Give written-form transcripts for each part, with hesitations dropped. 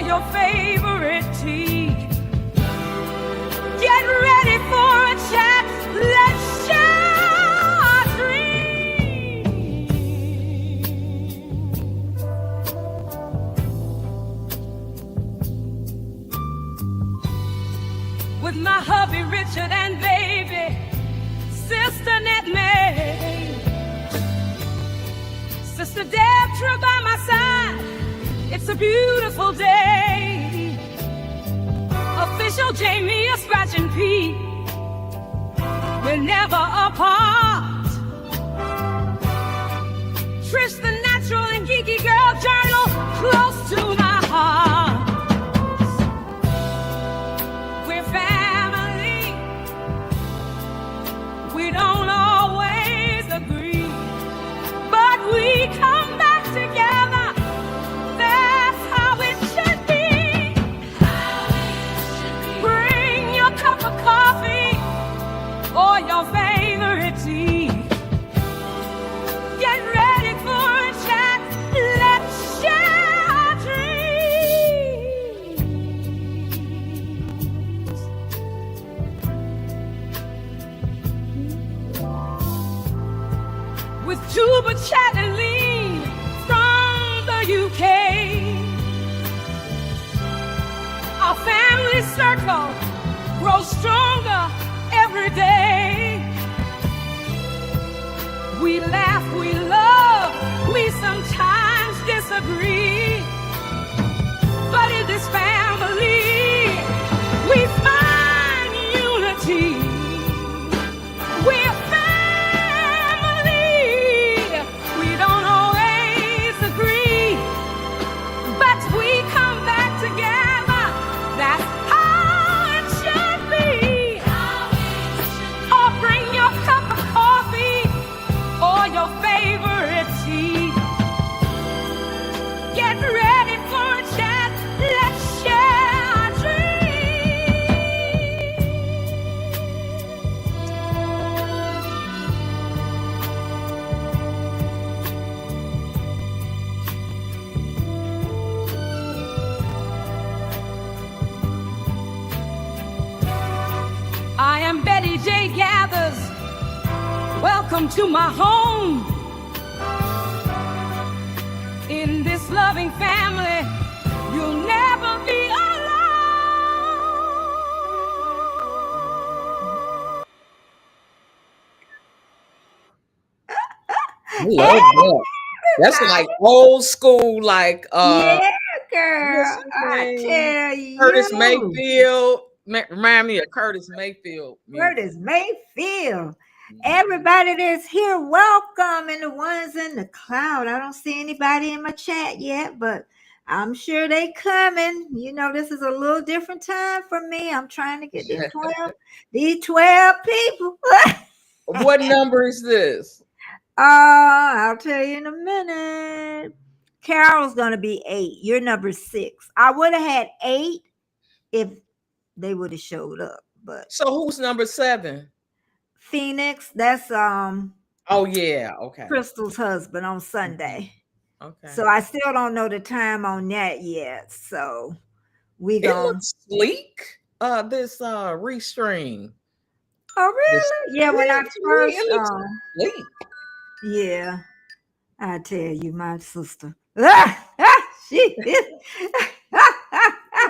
your favorite tea. Get ready for a chat. Let's share our dreams. With my hubby Richard and baby Sister Ned May, Sister Deb True by my side. It's a beautiful day. Official Jamie, a scratching Pete. We're never apart. Trish the natural and geeky girl journal close to my heart. We're family. We don't always agree, but we come back together. That's how it should be. Bring your cup of coffee or your favorite tea. Get ready for a chat. Let's share our dreams. With Juba Chatterley from the UK, our family circle grows stronger every day. We laugh, we love, we sometimes disagree, but in this family we find unity. We're family. We don't always agree, but we come back together. That's how it should be. Or bring your cup of coffee or your favorite tea. Get ready for a chat. Let's share our I am Betty J. Gathers. Welcome to my home. In this loving family, you'll never be alone. I love that. That's like old school, like Yeah, girl. what's his I name? tell you. Curtis Mayfield. Remind me of Curtis Mayfield. music. Curtis Mayfield. Everybody that's here, welcome. And the ones in the cloud. I don't see anybody in my chat yet, but I'm sure they coming. You know, this is a little different time for me. I'm trying to get these 12 people. What number is this? I'll tell you in a minute. Carol's gonna be 8. You're number 6. I would have had 8 if they would have showed up, but So who's number 7? Phoenix, that's Oh yeah, okay. Crystal's husband on Sunday. Okay. So I still don't know the time on that yet. So we It gonna looks sleek. This restream. Oh really? Yeah, when I first it looks sleek. yeah, I tell you, my sister. She is.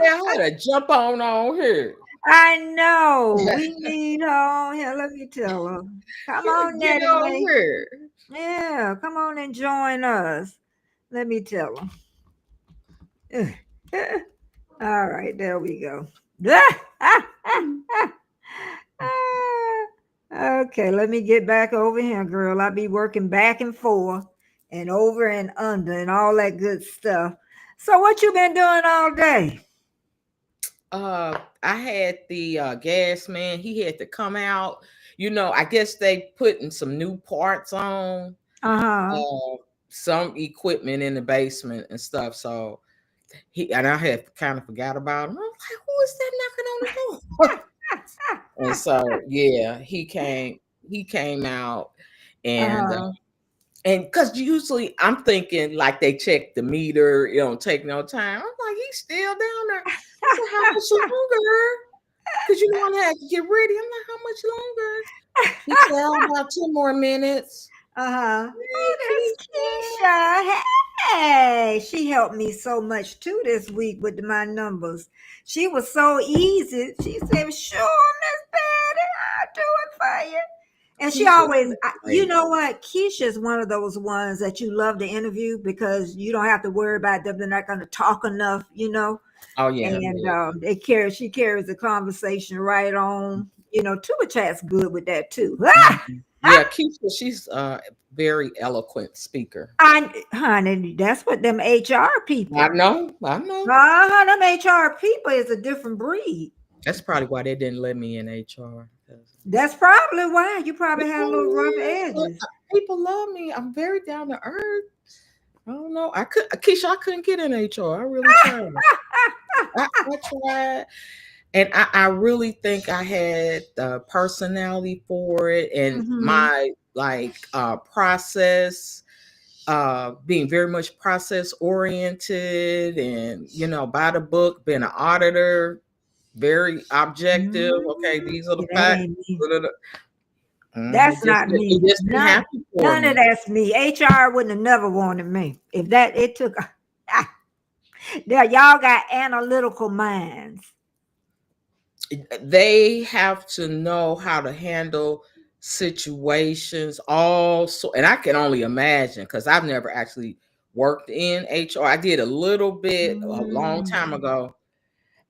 Yeah, I had to jump on here. I know. We need her on here. Let me tell her. Come on, Get on Nettie. here. Yeah, come on and join us. Let me tell her. All right, there we go. Okay, let me get back over here, girl. I'll be working back and forth and over and under and all that good stuff. So what you been doing all day? I had the gas man. He had to come out. You know, I guess they putting some new parts on. Some equipment in the basement and stuff. So I had kind of forgot about him. I was like, who is that knocking on the door? And so yeah, he came out and And because usually I'm thinking like they check the meter, it don't take no time. I'm like, he's still down there. I said, how much longer? Because you want to have to get ready. I'm like, how much longer? He said, "Oh, about 2 more minutes." Oh, Hey, that's Keisha. Hey, she helped me so much too this week with my numbers. She was so easy. She said, "Sure, Miss Patty, I'll do it for you." And she Keisha, always, you like, know what? Keisha's one of those ones that you love to interview because you don't have to worry about them. They're not going to talk enough, you know. oh yeah, And yeah. she carries the conversation right on. You know, Tuba Chat's good with that too. Mhm. Yeah, Keisha, she's a very eloquent speaker. Honey, that's what them HR I people. know, I know. Them HR people is a different breed. That's probably why they didn't let me in HR. 'Cause That's probably why you probably had a little rough yeah, but edges. people love me. I'm very down to earth. I don't know. Keisha, I couldn't get in HR. I really tried. I tried. And I really think I had the personality for it and Hmm. my like process being very much process oriented and by the book, being an auditor, very objective. Okay, these are the Yeah, that facts. ain't me. It That's just not me. it just didn't None, happen for none of me. that's me. HR wouldn't have never wanted me. If that it took there, y'all got analytical minds. They have to know how to handle situations also, and I can only imagine because I've never actually worked in HR. I did a little bit a long time Mm. ago,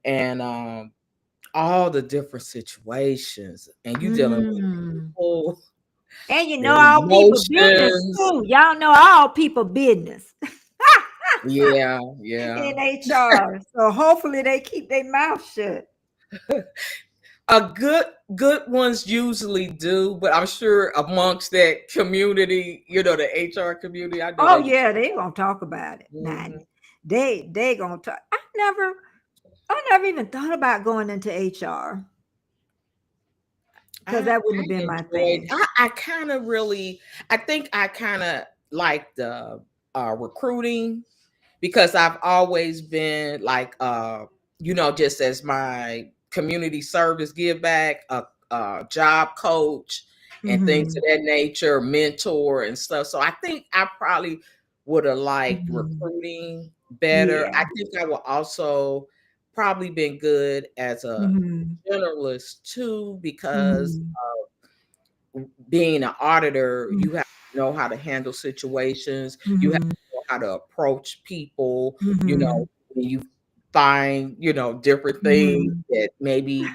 and all the different situations, and you dealing with Mm. people, And you know their all people business emotions. too. Y'all know all people business Yeah, yeah. in HR. So hopefully they keep their mouth shut. A good ones usually do, but I'm sure amongst that community, the HR community, I know Oh they be. yeah, they gonna talk about it. Nah, Mhm. they gonna talk. I never even thought about going into HR because I that wouldn't I have been my enjoyed. thing. I kind of really. I think I kind of like the recruiting because I've always been like just as my community service give back, a job coach and things of Hmm. that nature, mentor and stuff. So I think I probably would have liked Hmm. recruiting better. Yeah. I think I would also probably been good as a Hmm. generalist too because Hmm. being an auditor, Hmm. you have to know how to handle situations. You have Hmm. to know how to approach people. Hmm. When you find, different things Hmm. that maybe,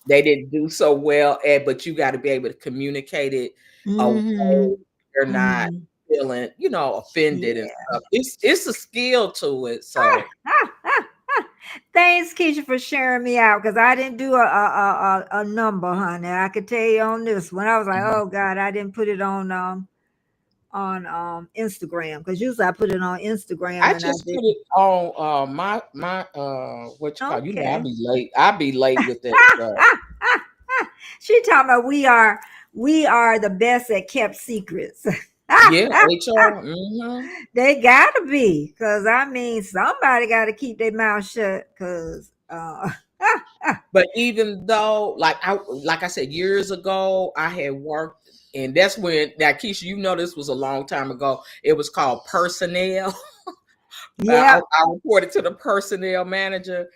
they didn't do so well at, but you got to be able to communicate it away. Hmm. You're not Hmm. feeling, offended and Yeah. stuff. It's a skill to it. So Thanks, Keisha, for sharing me out because I didn't do a number, honey. I could tell you on this one. I was like, mhm. oh God, I didn't put it on Instagram because usually I put it on I Instagram and I just put didn't. it on my what you call, I'll Okay. be late. I'll be late with that stuff. She talking about we are the best at kept secrets. Yeah, HR. Mhm. They gotta be, because I mean somebody gotta keep their mouth shut because But even though, like I said, years ago, I had worked, and that's when now, Keisha, this was a long time ago. It was called personnel. I, yep. I reported to the personnel manager,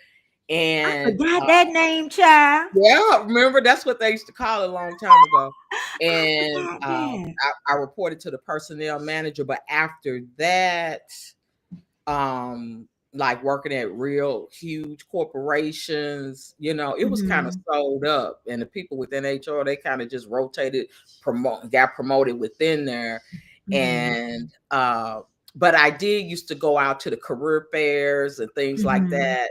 I and forgot that name, child. yeah, remember that's what they used to call it a long time ago. I And forgot that. I reported to the personnel manager, but after that, like working at real huge corporations, it was kind of Mhm. sold up, and the people within HR, they kind of just rotated, got promoted within there. Mhm. And but I did used to go out to the career fairs and things like Mhm. that,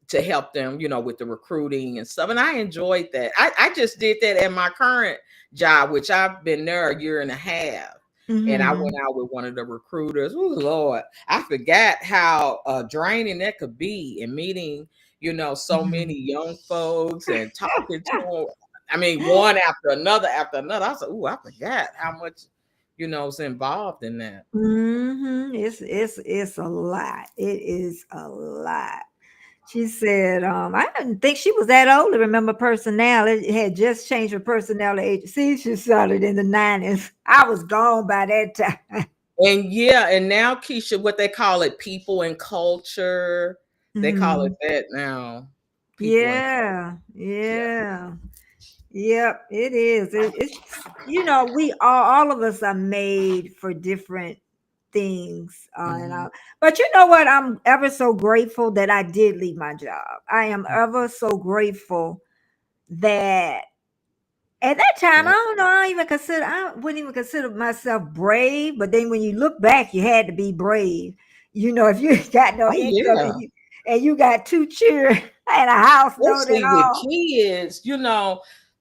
to help them, with the recruiting and stuff. And I enjoyed that. I just did that at my current job, which I've been there a year and a half. And I went Mhm. out with one of the recruiters. Oh Lord, I forgot how draining that could be in meeting, so many Mhm. young folks and talking to them. I mean, one after another after another. I said, "Ooh, I forgot how much is involved in that. It's a lot. It is a lot. She said, I didn't think she was that old to remember personnel. It had just changed her personnel agency. She started in the 90s. I was gone by that time. And yeah, and now Keisha, what they call it, people and culture. They call it that now. People and Yeah, yeah. yeah. Yep, it is. It's we all of us are made for different things. But you know what? I'm ever so grateful that I did leave my job. I am ever so grateful that at that time, I don't know, I wouldn't even consider myself brave. But then when you look back, you had to be brave. If you got no Oh income yeah. and you got two children and a house note and Especially with all. kids,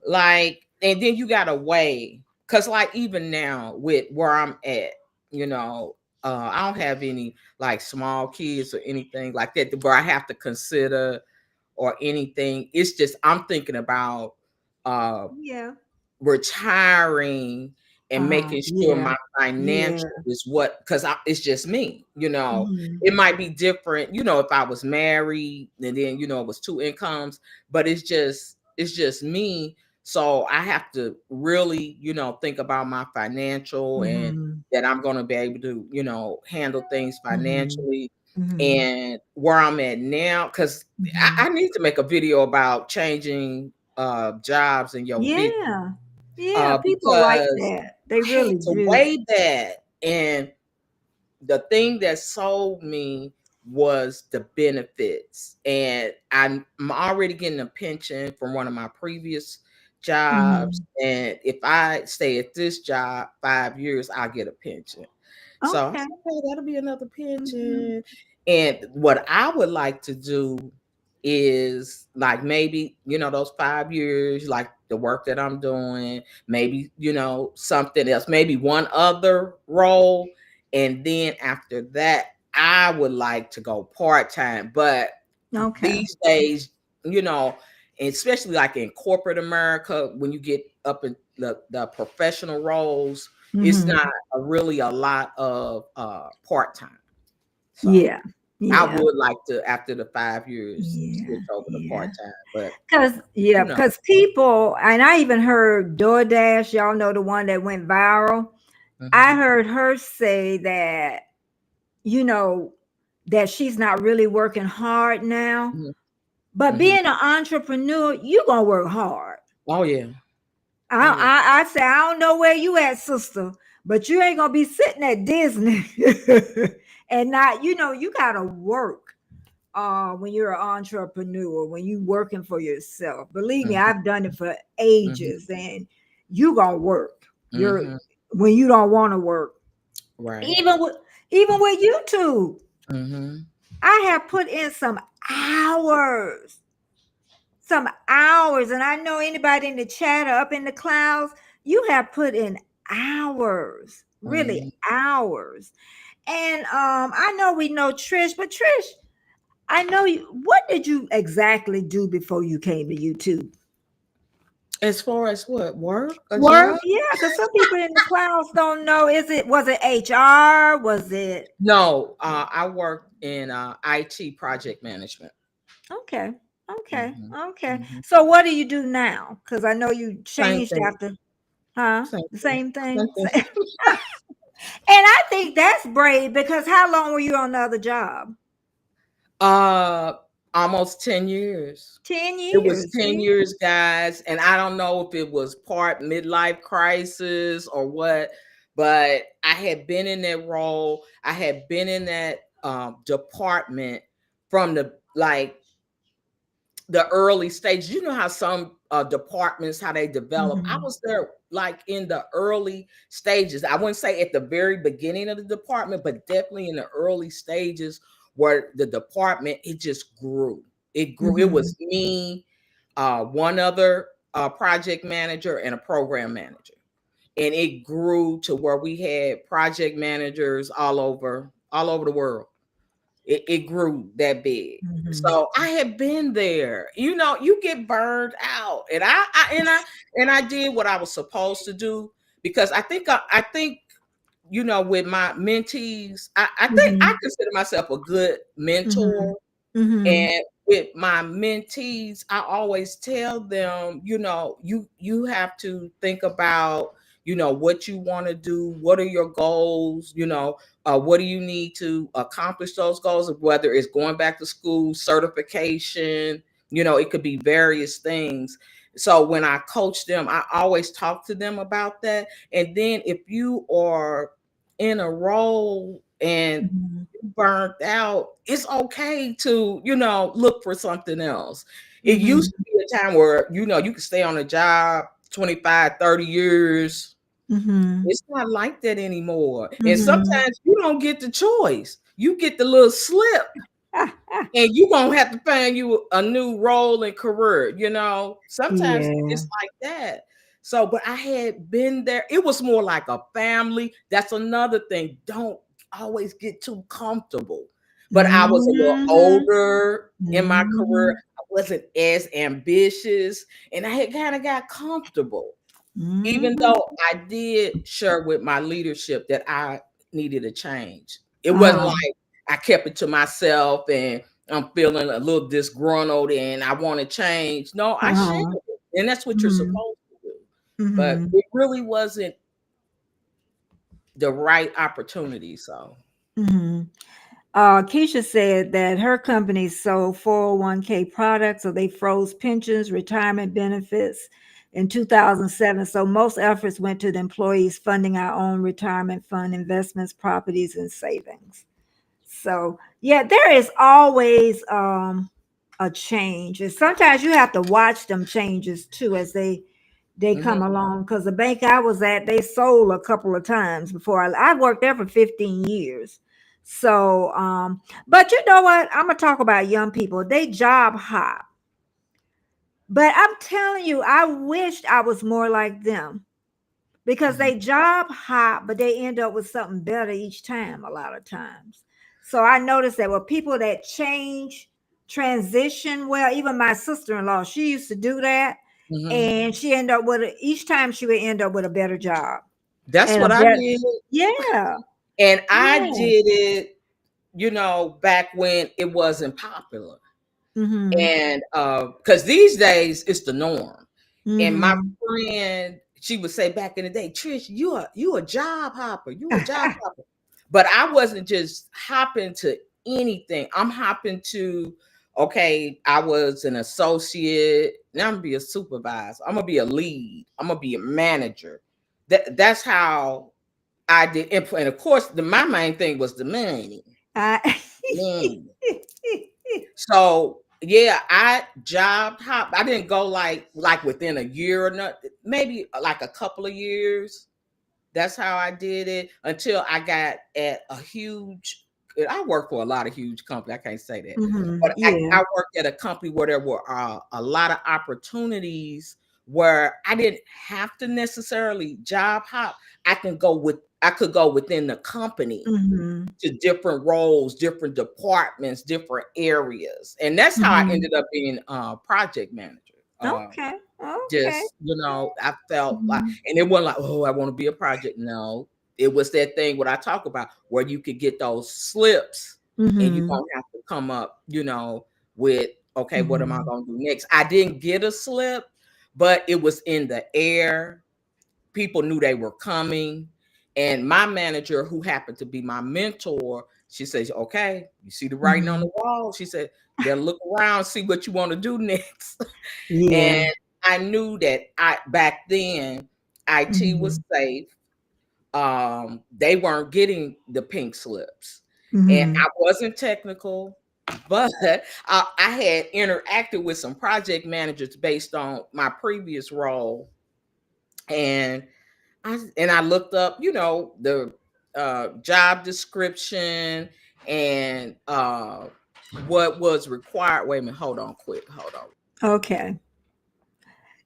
like, and then you gotta weigh, because like even now with where I'm at, I don't have any like small kids or anything like that where I have to consider or anything. It's just I'm thinking about uh Yeah. retiring and making sure Yeah. my Yeah. financial is what, because it's just me. Mhm. It might be different, if I was married and then it was two incomes, but it's just me. So I have to really think about my financial, and Mhm. that I'm going to be able to handle things Mhm. financially. Mhm. And where I'm at now, because I Mhm. need to make a video about changing jobs in your business, Yeah. Yeah. People like because that. They I had really to do. weigh that. And the thing that sold me was the benefits. And I'm already getting a pension from one of my previous jobs. Mhm. And if I stay at this job 5 years, I'll get a pension. So I Okay. said, okay, that'll be another Mhm. pension. And what I would like to do is like maybe, those 5 years, like the work that I'm doing, maybe, something else, maybe one other role. And then after that, I would like to go part-time. But Okay. these days, you know, especially like in corporate America, when you get up in the professional roles, it's Mhm. not really a lot of part-time. So Yeah. I Yeah. would like to, after the 5 years, Yeah. switch over to Yeah. part-time. But you know, Because people, and I even heard DoorDash, y'all know the one that went viral. I mhm, heard her say that, you know, that she's not really working hard now. mhm, But mhm. being an entrepreneur, you gonna work hard. Oh yeah. I, Oh yeah. I I say I don't know where you at, sister, but you ain't gonna be sitting at Disney and not, you gotta work when you're an entrepreneur, when you working for yourself. Believe me, Mhm, I've done it for mhm, ages, and you gonna work. You're mhm. when you don't want to work. Right. Even with YouTube, Mhm, I have put in hours, some hours, and I know anybody in the chat or up in the clouds, you have put in hours, really mhm. hours. And I know we know Trish, but Trish, I know you. What did you exactly do before you came to YouTube? As far as what, work, a Work, job? yeah, because some people in the clouds don't know. Was it HR? Was it No, I worked in IT project management. okay? Okay, Mhm, okay. mhm. So what do you do now? Because I know you Same changed thing. after, huh? Same The thing. same Same thing. thing. And I think that's brave because how long were you on the other job? Uh, Almost 10 years. 10 It was years. 10 See? years, guys, and I don't know if it was part midlife crisis or what, but I had been in that role. I had been in that department from the early stages. You know how some departments, how they develop. I Mhm. was there like in the early stages. I wouldn't say at the very beginning of the department, but definitely in the early stages where the department, it just grew. It grew. It Mhm. was me, one other project manager, and a program manager. And it grew to where we had project managers all over the world. It grew that big. Mhm. So I had been there. You get burned out, and I did what I was supposed to do, because I think with my mentees, I think I consider myself a good mentor. And with my mentees, I always tell them, you have to think about, what you want to do, what are your goals, what do you need to accomplish those goals, whether it's going back to school, certification, it could be various things. So when I coach them, I always talk to them about that. And then if you are in a role and burnt out, it's okay to, look for something else. It used to be a time where, you could stay on a job 25, 30 years. It's not like that anymore. And sometimes you don't get the choice. You get the little slip. And you're going to have to find you a new role and career, Sometimes it's like that. So, but I had been there. It was more like a family. That's another thing. Don't always get too comfortable. But I was a little older in my career. I wasn't as ambitious. And I had kind of got comfortable. Even though I did share with my leadership that I needed a change. It wasn't like I kept it to myself and I'm feeling a little disgruntled and I want to change. No, I shared it. And that's what you're supposed to do. But it really wasn't the right opportunity. So Keisha said that her company sold 401k products, so they froze pensions, retirement benefits in 2007. So most efforts went to the employees funding our own retirement fund, investments, properties, and savings. So yeah, there is always a change, and sometimes you have to watch them changes too as they come along. Because the bank I was at, they sold a couple of times before I worked there for 15 years. So but you know what, I'm gonna talk about young people. They job hop, but I'm telling you, I wished I was more like them, because they job hop, but they end up with something better each time, a lot of times. So I noticed that with people that transition well, even my sister-in-law, she used to do that. And she ended up with each time she would end up with a better job. That's And what I did. yeah. And I did it, back when it wasn't popular. And because these days it's the norm. And my friend, she would say back in the day, Trish, you a job hopper. You a job hopper. But I wasn't just hopping to anything. I'm hopping to, okay, I was an associate. Now I'm gonna be a supervisor. I'm gonna be a lead. I'm gonna be a manager. That's how I did. And of course, my main thing was the money. So yeah, I job hop. I didn't go like within a year or not, maybe like a couple of years. That's how I did it until I got at a huge. I worked for a lot of huge companies. I can't say that, but I worked at a company where there were a lot of opportunities where I didn't have to necessarily job hop. I could go within the company to different roles, different departments, different areas, and that's how I ended up being project manager. Okay. Just, I felt like, and it wasn't like, oh, I want to be a project. No, it was that thing what I talk about where you could get those slips and you don't have to come up, with, okay, what am I going to do next? I didn't get a slip, but it was in the air. People knew they were coming. And my manager, who happened to be my mentor, she says, okay, you see the writing on the wall. She said, you better look around, see what you want to do next. And I knew that back then IT was safe. They weren't getting the pink slips. And I wasn't technical, but I had interacted with some project managers based on my previous role. And I looked up, the job description and what was required. Wait a minute, hold on. Okay.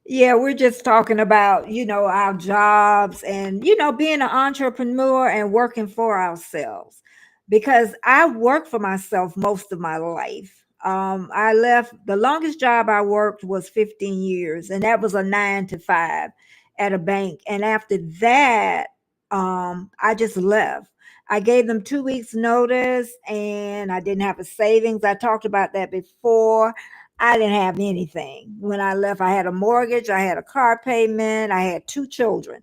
Yeah, we're just talking about, our jobs and, being an entrepreneur and working for ourselves. Because I worked for myself most of my life. I left, the longest job I worked was 15 years, and that was a 9 to 5 at a bank. And after that, I just left. I gave them 2 weeks notice and I didn't have a savings. I talked about that before. I didn't have anything. When I left, I had a mortgage, I had a car payment, I had 2 children.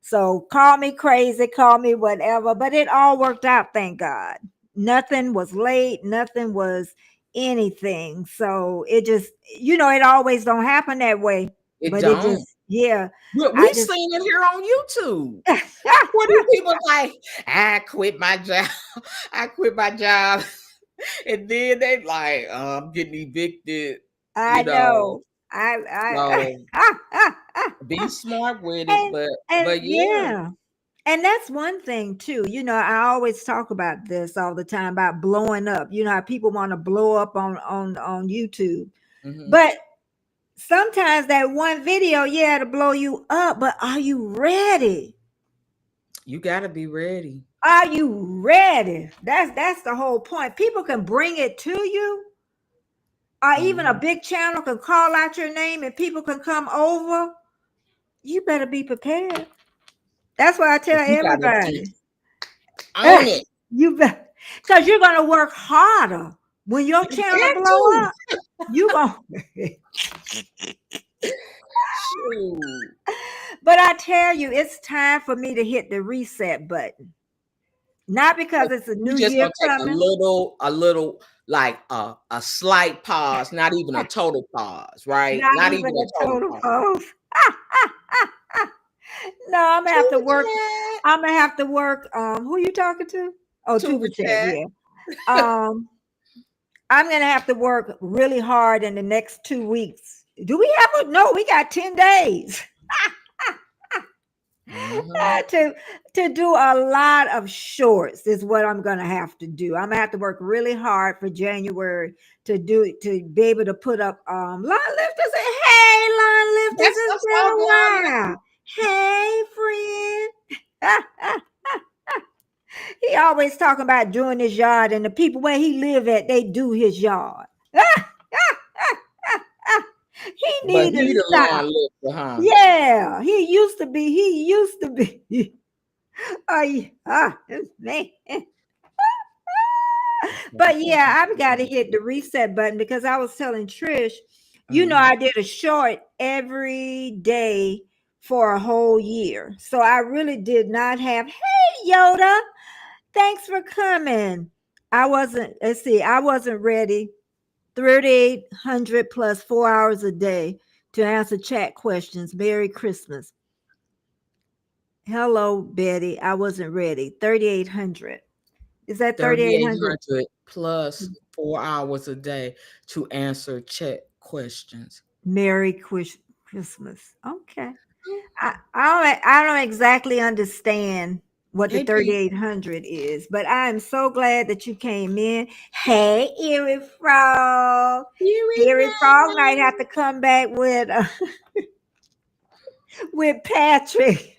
So call me crazy, call me whatever, but it all worked out, thank God. Nothing was late, nothing was anything. So it just, it always don't happen that way. It But it don't. just, yeah. We I just seen it here on YouTube. What do people like? I quit my job. I quit my job. And then they like, I'm getting evicted, I you know. know. I So be smart with it, and but yeah. yeah. And that's one thing too. I always talk about this all the time about blowing up. You know how people want to blow up on YouTube. Mm-hmm. But sometimes that one video, yeah, to blow you up, but are you ready? You gotta be ready. Are you ready? That's the whole point. People can bring it to you, or even a Mm-hmm. big channel can call out your name and people can come over. You better be prepared. That's what I tell You gotta be everybody. on it. You better, because you're gonna work harder when your You channel got blow to. up. You gonna Shoot. but I tell you, it's time for me to hit the reset button. Not because it's a You new just year gonna take coming. a little, like a slight pause, not even a total pause, right? Not Not even even a a total total pause. pose. No, I'm gonna have to Super work. chat. I'm gonna have to work. Who are you talking to? Oh, Super Tuba Chat, chat. yeah. Um, I'm gonna have to work really hard in the next 2 weeks. Do we have a no? We got 10 days Mm-hmm. to do a lot of shorts is what I'm gonna have to do. I'm gonna have to work really hard for January to be able to put up line lifters. Hey, line lifters, That's it's what's been up, a Lana. while. Hey, friend. He always talking about doing his yard, and the people where he live at, they do his yard. He But need to he the stop. line lifter, huh? Yeah, he used to be. He used to be. Oh, yeah, man. But yeah, I've got to hit the reset button because I was telling Trish, Mhm. I did a short every day for a whole year. So I really did not have, hey, Yoda, thanks for coming. I wasn't ready. 3,800 plus 4 hours a day to answer chat questions. Merry Christmas. Hello, Betty. I wasn't ready. 3,800. Is that 3,800? 3,800 plus 4 hours a day to answer chat questions. Merry Christmas. Okay. I don't exactly understand what the Hey, Pete. 3,800 is, but I'm so glad that you came in. Hey, Eerie Frog. Here we Eerie Frog might go. have to come back with Patrick.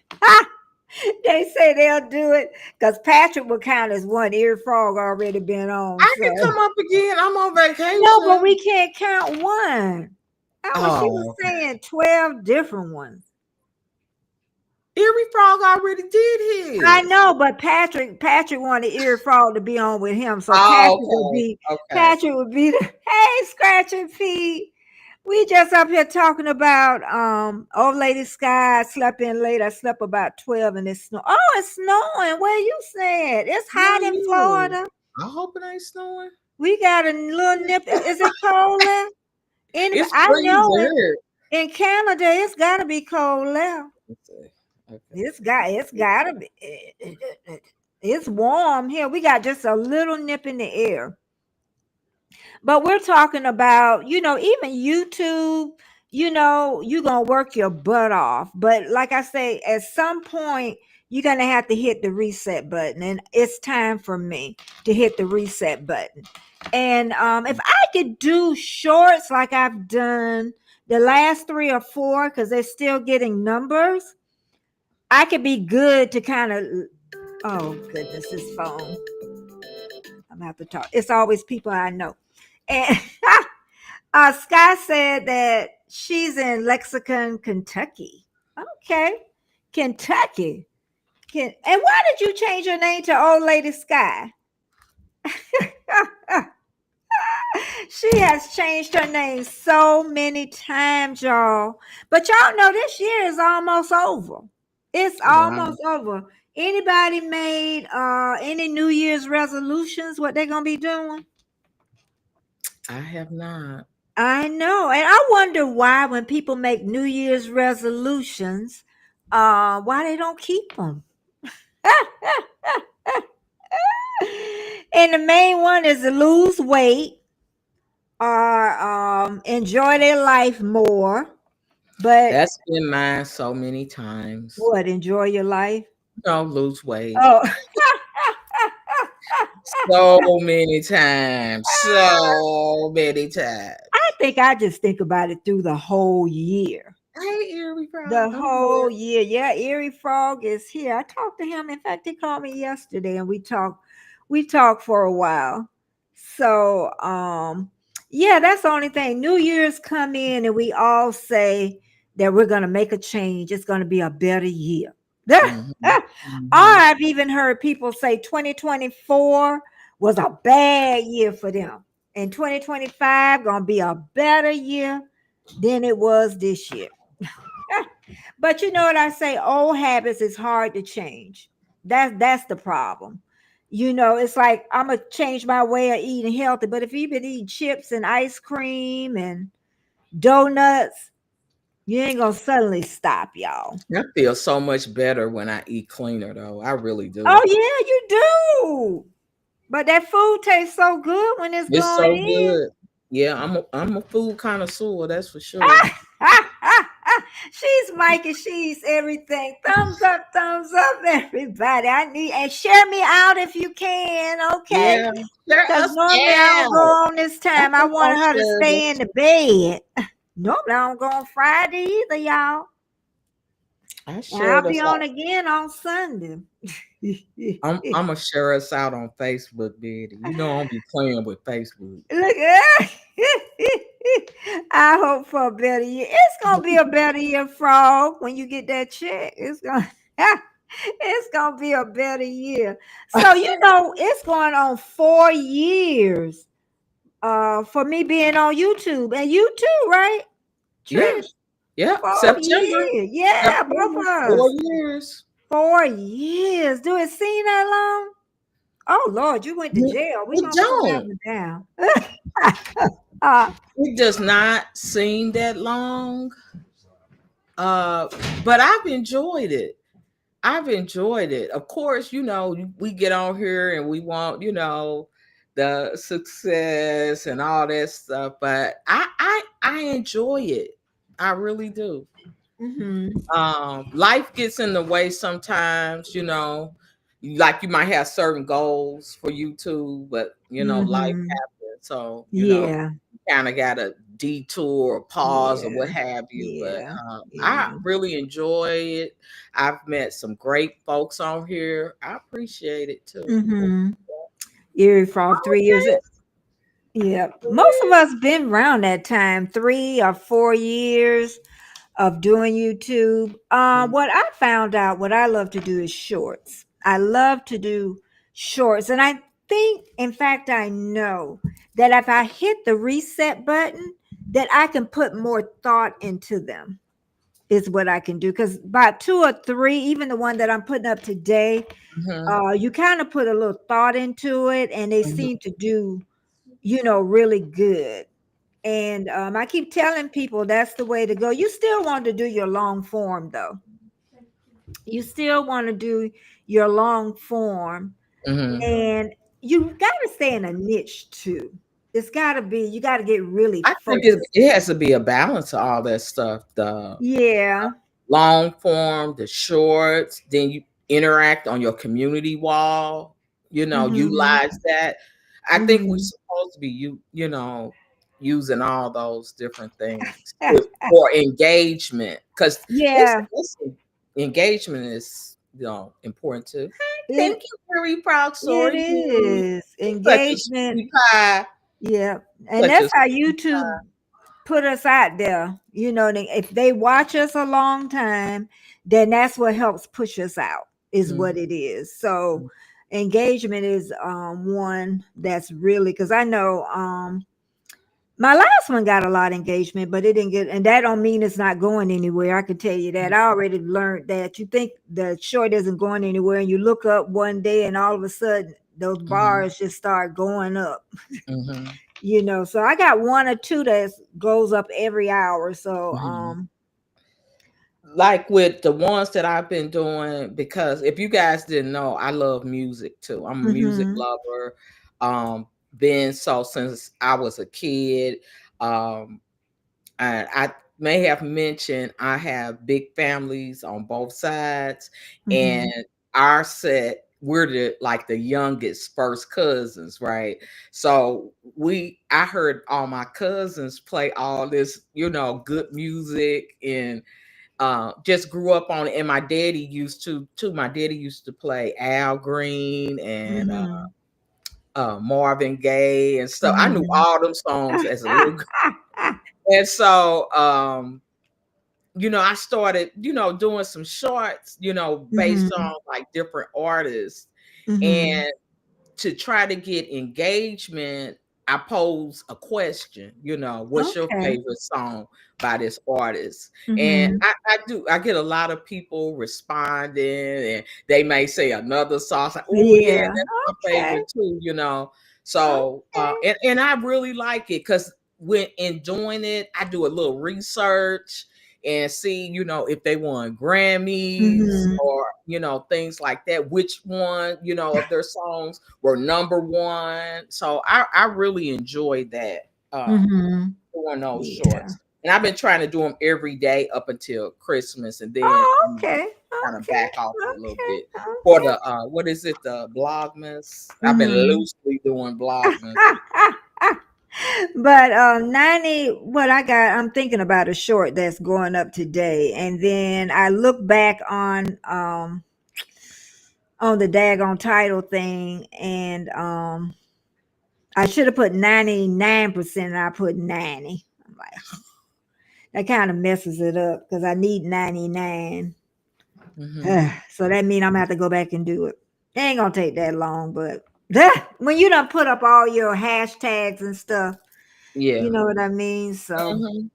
They say they'll do it because Patrick will count as one. Eerie Frog already been on, I can so come up again. I'm on no, but vacation. we can't count one. She was Oh, saying 12 different ones. Erie Frog already did I his. know, but Patrick wanted Eerie Frog to be on with him, so Oh, okay. Patrick would be the hey scratching feet. We just up here talking about old lady Sky. I slept in late. I slept about 12 and it's snow. Oh, it's snowing. Where you said? It's Where hot in you? Florida. I hope it ain't snowing. We got a little nip. Is it cold there? It's I know freezing it. here. In Canada, it's gotta be cold there. Let's see. Okay. It's gotta be. It's warm here. We got just a little nip in the air. But we're talking about, even YouTube, you're going to work your butt off. But like I say, at some point, you're going to have to hit the reset button. And it's time for me to hit the reset button. And if I could do shorts like I've done the last 3 or 4, because they're still getting numbers, I could be good to kind of, oh, goodness, this phone. I'm going to have to talk. It's always people I know. And Sky said that she's in Lexington, Kentucky. Okay, Kentucky. And why did you change your name to Old Lady Sky? She has changed her name so many times, y'all. But y'all know this year is almost over. It's Wow. almost over. Anybody made any New Year's resolutions? What they're gonna be doing? I have not. I know, and I wonder why when people make New Year's resolutions, why they don't keep them. And the main one is to lose weight or enjoy their life more. But That's been mine so many times. what? Enjoy your life? No, lose weight. Oh, So many times. So many times. I think I just think about it through the whole year. Hey, Erie Frog, The I'm whole here. year. Yeah, Erie Frog is here. I talked to him. In fact, he called me yesterday and we talked for a while. So yeah, that's the only thing. New Year's come in and we all say that we're gonna make a change. It's gonna be a better year. Mhm, mhm. I've even heard people say 2024 was a bad year for them. And 2025 gonna be a better year than it was this year. But you know what I say? Old habits is hard to change. That's the problem. It's like I'm gonna change my way of eating healthy, but if you've been eating chips and ice cream and donuts, you ain't gonna suddenly stop, y'all. I feel so much better when I eat cleaner, though. I really do. Oh yeah, you do. But that food tastes so good when it's It's going so in. good. Yeah, I'm a food connoisseur, that's for sure. She's Mikey. She's everything. Thumbs up, everybody. I need and share me out if you can, okay? Yeah, share Because us normally I don't go out. on this time. I I'm gonna wanted her to share stay in this. the bed. Normally I don't go on Friday either, y'all. I And shared I'll us be on out. again on Sunday. I'm gonna share us out on Facebook, Betty. You know I'm be playing with Facebook. Look at I hope for a better year. It's gonna be a better year, Frog, when you get that check. It's gonna be a better year. So it's going on 4 years for me being on YouTube. And you too, right? Yeah, Trish? yeah. 4 years. Yeah, both September, of four us. years. 4 years. Do it seem that long? Oh Lord, you went to jail. We're It gonna put that don't. one down. uh, It does not seem that long. But I've enjoyed it. I've enjoyed it. Of course, we get on here and we want, the success and all that stuff, but I enjoy it. I really do. mhm. Life gets in the way sometimes, like you might have certain goals for you too, but life Mhm. happens. So, Yeah. kind of got a detour or pause or Yeah. what have you. But Yeah. I Yeah. really enjoy it. I've met some great folks on here. I appreciate it too. Mhm. Erie Frog, 3 years. Yeah. Most of us been around that time, 3 or 4 years of doing YouTube. Okay. What I found out, what I love to do is shorts. I love to do shorts. And I think, in fact, I know that if I hit the reset button, that I can put more thought into them is what I can do. Because about 2 or 3, even the one that I'm putting up today, Mhm, you kind of put a little thought into it and they mhm, seem to do, really good. And I keep telling people that's the way to go. You still want to do your long form, though. You still want to do your long form, mhm. and you got to stay in a niche too. It's got to be, you got to get really I think focused. it has to be a balance of all that stuff. The Yeah. long form, the shorts, then you interact on your community wall, Mm-hmm. utilize that. I think we're Mm-hmm. supposed to be using all those different things for engagement because Yeah. engagement is important too. Thank It you, very proud it sorry. is Such a engagement. sweetie pie. Yeah, and Such a that's how sweetie YouTube pie. put us out there. If they watch us a long time, then that's what helps push us out. is what Mhm. it is. So engagement is one that's really, because I know my last one got a lot of engagement, but it didn't get, and that don't mean it's not going anywhere. I can tell you that. I already learned that. You think the short isn't going anywhere, and you look up one day, and all of a sudden those Mhm. bars just start going up. Mhm. So I got one or two that goes up every hour. So Mhm. Like with the ones that I've been doing, because if you guys didn't know, I love music too. I'm a music mhm, lover. Been so since I was a kid. Um, and I may have mentioned I have big families on both sides, and mhm, our set we're the youngest first cousins, right? So I heard all my cousins play all this, good music, and just grew up on it. And my daddy used to too. My daddy used to play Al Green and mhm, Marvin Gaye and stuff. I knew mhm. all them songs as a little and so I started, doing some shorts, based on Mhm, like different artists. mhm. And to try to get engagement, I pose a question, what's your Okay. favorite song by this artist? And Mhm. I get a lot of people responding, and they may say another song. It's like, oh yeah, Yeah. that's my Okay. favorite too. So Okay. and I really like it because when in doing it, I do a little research and see, if they won Grammys Mhm. or, things like that, which one, of their songs were number one. So I really enjoyed that, Mhm. doing those Yeah. shorts. And I've been trying to do them every day up until Christmas, and then Oh, I'm okay. kind of Okay. back off a little Okay. bit for Okay. the what is it, the Vlogmas? I've been Mhm. loosely doing Vlogmas. But 90, what I'm thinking about a short that's going up today. And then I look back on the daggone title thing, and I should have put 99% and I put 90. I'm like, that kind of messes it up because I need 99. Hmm. So that means I'm gonna have to go back and do it. It ain't gonna take that long, but when you done put up all your hashtags and stuff, you Yeah. know what I mean? So Hmm.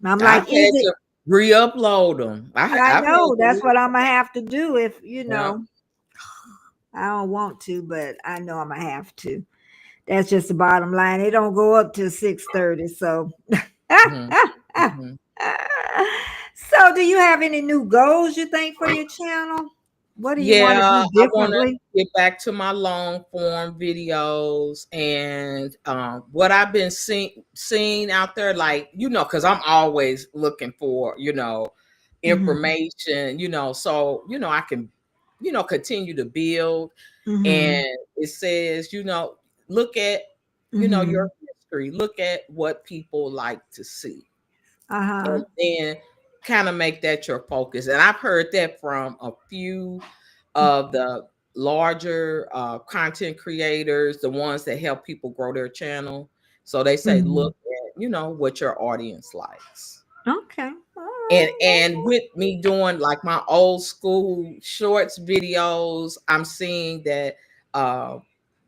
I'm I've like, is had it? to re-upload them. I I've had know to that's what I'm gonna have to do if yeah. I don't want to, but I know I'm gonna have to. That's just the bottom line. It don't go up till 6:30. So Mhm. Mhm. so do you have any new goals you think for your channel? What do you want to Yeah, do I wanna differently? get back to my long form videos, and, what I've been seeing out there, like, because 'cause I'm always looking for, Mhm. information, so, I can, continue to build. And Mhm. it says, look at, your Mhm. history, look at what people like to see. Uh-huh. And then kind of make that your focus. And I've heard that from a few of the larger content creators, the ones that help people grow their channel. So they say, Mhm. look at, what your audience likes. Okay. All And right. with me doing like my old school shorts videos, I'm seeing that uh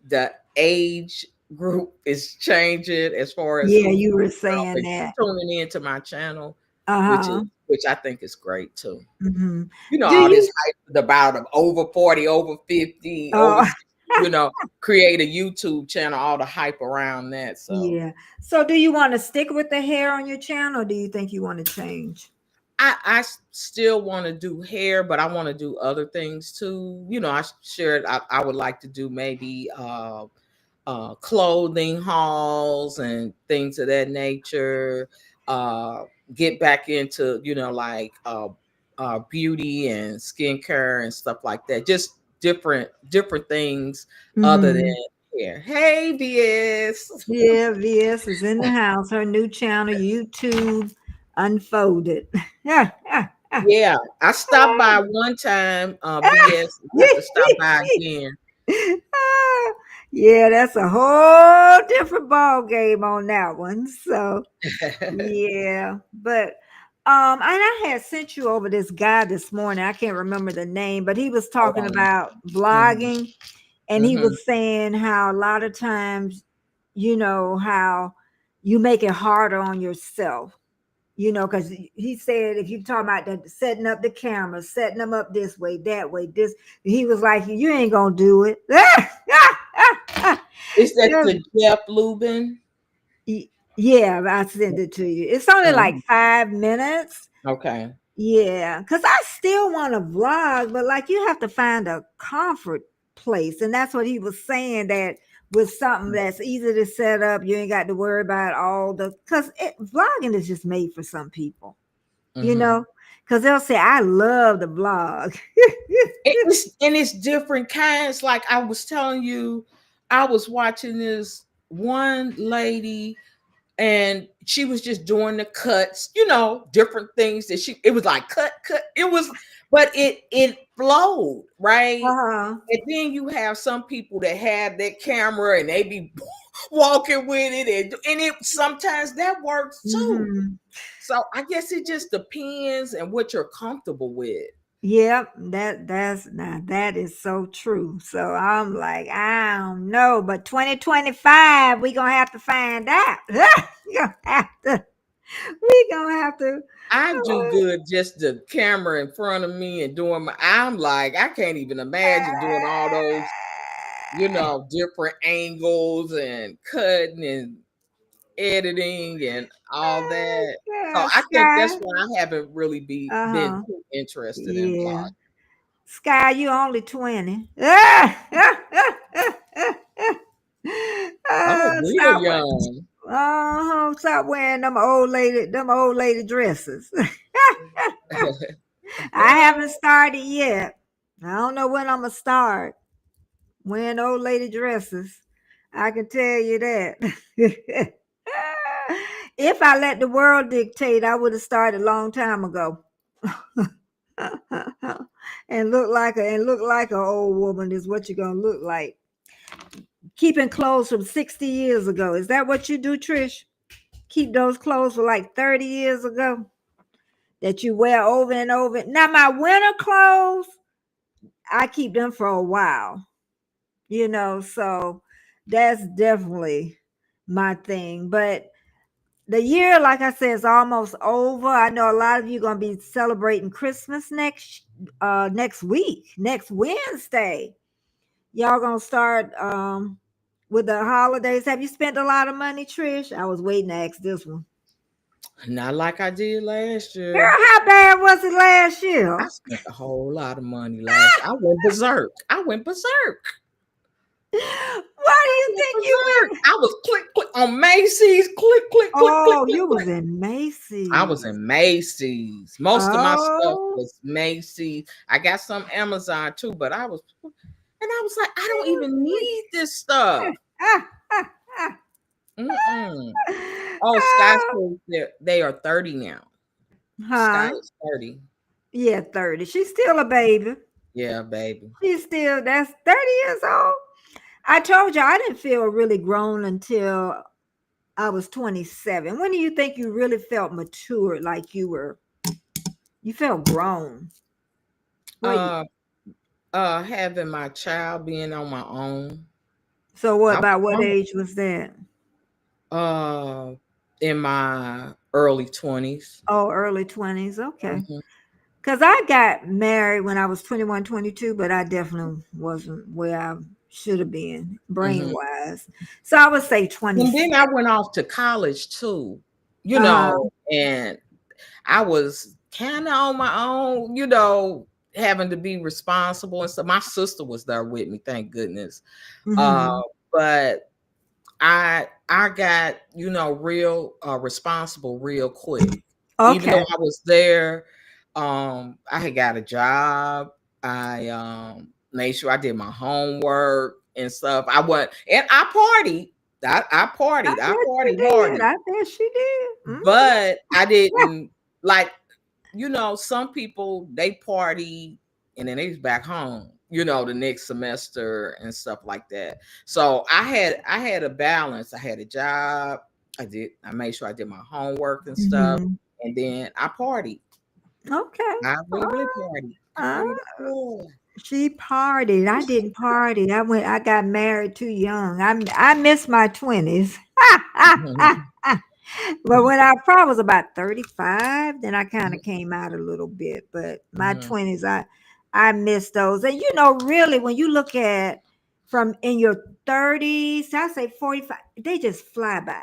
the age group is changing as far as Yeah, who you were up saying and that. tuning into my channel, Uh-huh. which I think is great too. Mhm. Do All this you hype about them over 40, over 50, over Oh, 60, create a YouTube channel, all the hype around that. So yeah. So do you want to stick with the hair on your channel, or do you think you want to change? still want to do hair, but I want to do other things too. I shared I would like to do maybe clothing hauls and things of that nature. Uh, get back into like beauty and skincare and stuff like that. Just different things other than Mhm. hair. Hey, BS. Yeah, VS is in the house. Her new channel, YouTube Unfolded. Yeah. Yeah, I stopped by one time, BS. Have to stop by again. Yeah, that's a whole different ball game on that one. So yeah, but And I had sent you over this guy this morning. I can't remember the name, but he was Hold talking on. about Mm-hmm. vlogging, and he Mm-hmm. was saying how a lot of times, how you make it harder on yourself. Because he said if you talk about that, setting up the cameras, setting them up this way, that way, this, he was like, you ain't gonna do it. Is that the Jeff Lubin? Yeah, I sent it to you. It's only like Mhm. 5 minutes. Okay. Yeah, because I still want to vlog, but like you have to find a comfort place. And that's what he was saying, that with something that's easy to set up, you ain't got to worry about all the, because vlogging is just made for some people, Mm-hmm. because they'll say, I love the vlog. It's different kinds. Like I was telling you, I was watching this one lady and she was just doing the cuts, different things that it was like cut. It was, but it flowed, right? Uh-huh. And then you have some people that have that camera and they be walking with it, and it sometimes that works too. Hmm. So I guess it just depends and what you're comfortable with. Yep, that is so true. So I'm like, I don't know, but 2025, we gonna have to find out. we gonna have to. We gonna have to. I do good just the camera in front of me and doing I'm like, I can't even imagine doing all those, different angles and cutting and editing and all that. So I think Sky. that's why I haven't really been Uh-huh. too interested in Yeah. vlog. Sky, you only 20. Oh, real Stop. young. Stop wearing them old lady dresses. I haven't started yet. I don't know when I'm gonna start wearing old lady dresses. I can tell you that. If I let the world dictate, I would have started a long time ago. and look like an old woman is what you're gonna look like. Keeping clothes from 60 years ago. Is that what you do, Trish? Keep those clothes for like 30 years ago that you wear over and over. Now my winter clothes, I keep them for a while, so that's definitely my thing. But the year, like I said, is almost over. I know a lot of you gonna be celebrating Christmas next week, next Wednesday. Y'all gonna start with the holidays. Have you spent a lot of money, Trish? I was waiting to ask this one. Not like I did last Girl, year. how bad was it last I year? spent a whole lot of money last year. I went berserk. I went berserk. Why do I you went think you berserk. went? I was click on Macy's, click, click, click, click, Oh, click, you was click. in I was Macy's. in Macy's. Most of my stuff Oh. was Macy's. I got some Amazon too, but I was like, I don't even need this stuff. Ah, ah, ah. Mm-mm. Oh, Sky says they are 30 now. Sky Huh? is 30. Yeah, 30. She's still a baby. Yeah, baby. That's 30 years old. I told you I didn't feel really grown until I was 27. When do you think you really felt mature, like you felt grown? What? Uh Having my child, being on my own. So what I was about what grown. age was that? Uh in my early 20s. Oh, early 20s. Okay. Mhm. Because I got married when I was 21, 22, but I definitely wasn't where I should have been brain Mhm. wise. So I would say And 26. then I went off to college too, Uh-huh. and I was kind of on my own, having to be responsible and stuff. My sister was there with me, thank goodness. Uh, Hmm. but I got, real responsible real quick. Even though Okay. I was there, I had got a job. I made sure I did my homework and stuff. I went and I partied. I I partied. I bet she partied did. hardy. I bet she did. Mhm. But I didn't like, some people they party and then they was back home, the next semester and stuff like that. So I had a balance. I had a job. I made sure I did my homework and stuff. Mhm. and then I partied. Okay. I really partied. I Uh, partied hard. she partied. I didn't party. I got married too young. I missed my 20s. But when I probably was about 35, then I kind of came out a little bit. But my 20s, I missed those. And really, when you look at from in your 30s, I say 45, they just fly by.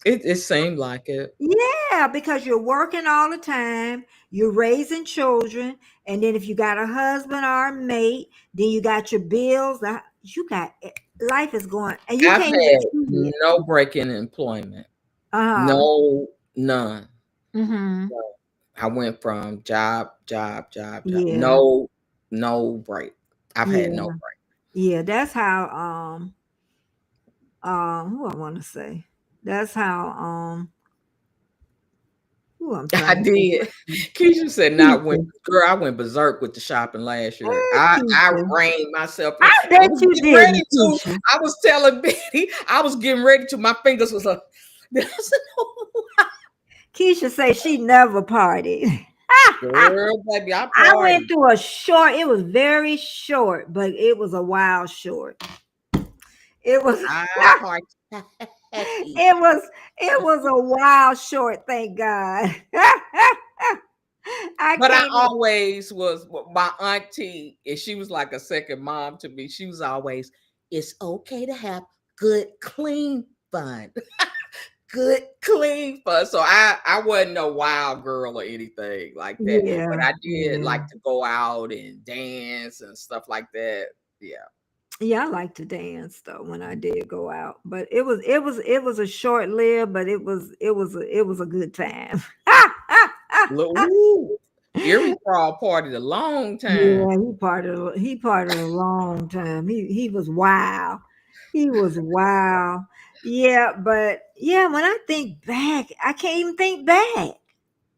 It seemed like it. Yeah, because you're working all the time, you're raising children, and then if you got a husband or a mate, then you got your bills. You got life is going, and you I've can't even had see it. no break in employment. Uh-huh. No, none. Mm-hmm. So I went from job, Yeah. no break. I've had no Yeah. break. Yeah. That's how who I want to say. That's how who I'm I trying to think did. of. Keisha said not went Keisha. girl, I went berserk with the shopping last year. Hey, I Keisha. reined myself in. I I bet was you getting ready didn't, to. Keisha. I was telling Betty, I was getting ready to, my fingers was like, I said, "No." Keisha say she never partied. Girl, baby, I I went party. through a short, it was very short, but it was a wild short. It was I party. it was a wild short, thank God. I But I can't always was my auntie, and she was like a second mom to me. She was always, it's okay to have good, clean fun. Good, clean fun. So I wasn't a wild girl or anything like that. But yeah, I did yeah. like to go out and dance and stuff like that. Yeah. Yeah, I like to dance though when I did go out. But it was a short lived, but it was a good time. Look, ooh, Erie Crawl partied a long time. Yeah, he parted a long time. He was wild. He was wild. Yeah, but yeah, when I think back, I can't even think back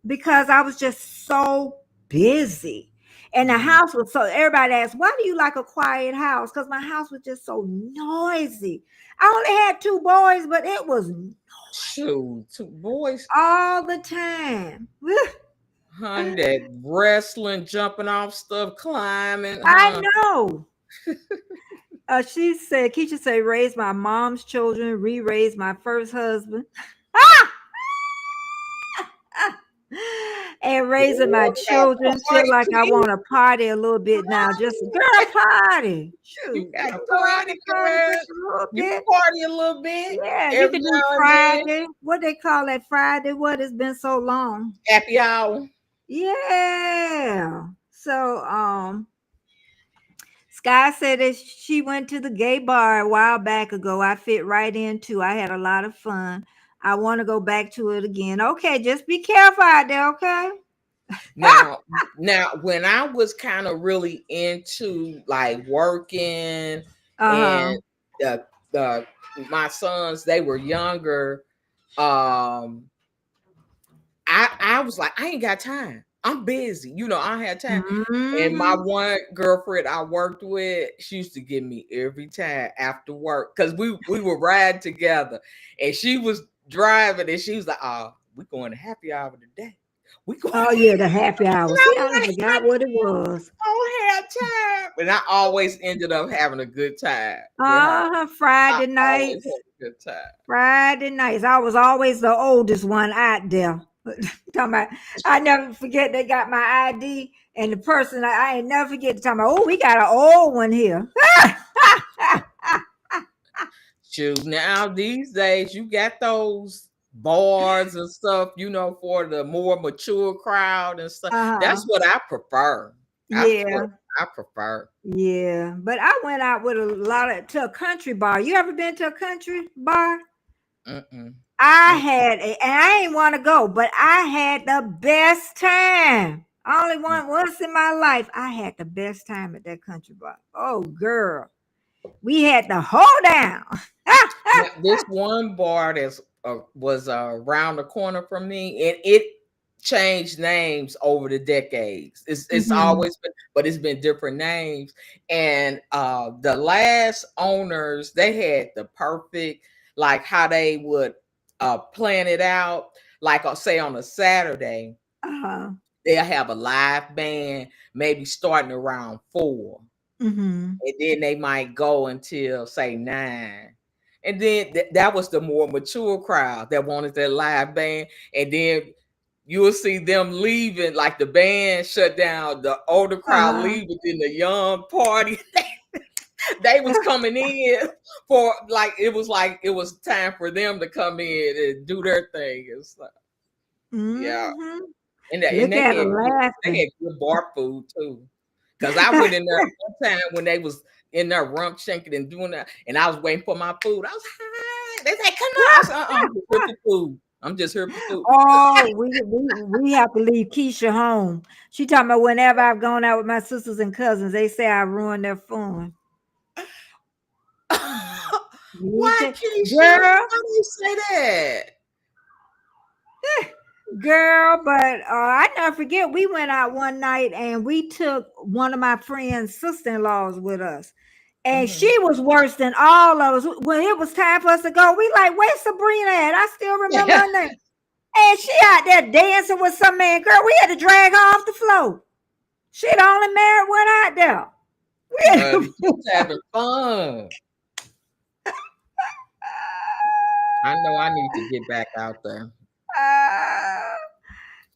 because I was just so busy. And the Mhm. house was so everybody asked, why do you like a quiet house? Because my house was just so noisy. I only had two boys, but it was Shoot, two boys, all the time. hun, that wrestling, jumping off stuff, climbing, I huh? know. Keisha said, raise my mom's children, re-raise my first husband. And raising my Ooh, you got children, feel party, like I Keith. want to party a little bit now. Just girl party. You Shoot, you got can a go out party, and party girl. just a little You bit. party a little bit Yeah, you every can do now and then. Friday. What they call that Friday? What? It's been so long. Happy hour. Yeah. So Sky said that she went to the gay bar a while back ago. I fit right in too. I had a lot of fun. I want to go back to it again. Okay, just be careful out there, okay? Now, when I was kind of really into like working and Uh-huh. the my sons, they were younger. Um, I was like, I ain't got time. I'm busy. I had time. And my Mm-hmm. one girlfriend I worked with, she used to give me every time after work because we would ride together, and she was driving, and she was like, "Oh, we going to happy hour today. We going." Oh yeah, the happy And hour. I See, I was done like, forgot what it was. I don't have time, and I always ended up having a good time with her. I Friday always nights. had a good time. Friday nights. I was always the oldest one out there. Talking about, I never forget they got my ID and the person I ain't never forget to talk about, oh, we got an old one here. Shoot, now these days you got those bars and stuff, for the more mature crowd and stuff. That's Uh-huh. what I prefer. That's what Yeah. I prefer. Yeah. But I went out with to a country bar. You ever been to a country bar? Mm-mm. And I ain't want to go, but I had the best time. I only Mm-mm. went once in my life. I had the best time at that country bar. Oh, girl. We had the hold down. Now, this one bar that's was around the corner from me, and it changed names over the decades. It's Mhm. always been, but it's been different names. And the last owners, they had the perfect, like how they would plan it out. like I'll say on a Saturday, they'll have a live band, maybe starting around 4. And then they might go until say 9. And then that was the more mature crowd that wanted their live band. And then you will see them leaving, like the band shut down, the older crowd leaving, then the young party. They was coming in for like it was time for them to come in and do their thing and stuff. Yeah. And Look they at had her laughing. good bar food too. Cause I went in there one time when they was in there rump shanking and doing that, and I was waiting for my food. I was hi. They said, "Come on." I said, I'm just here for food. I'm just here for food. Oh, we have to leave Keisha home. She talking about whenever I've gone out with my sisters and cousins, they say I ruined their fun. Why, Keisha? Girl, Why do you say that? Girl, but I never forget, we went out one night and we took one of my friend's sister-in-laws with us. And she was worse than all of us. When it was time for us to go, we like, where's Sabrina at? I still remember her name. And she out there dancing with some man. Girl, we had to drag her off the floor. She the only married one out there. We was having fun. I know I need to get back out there.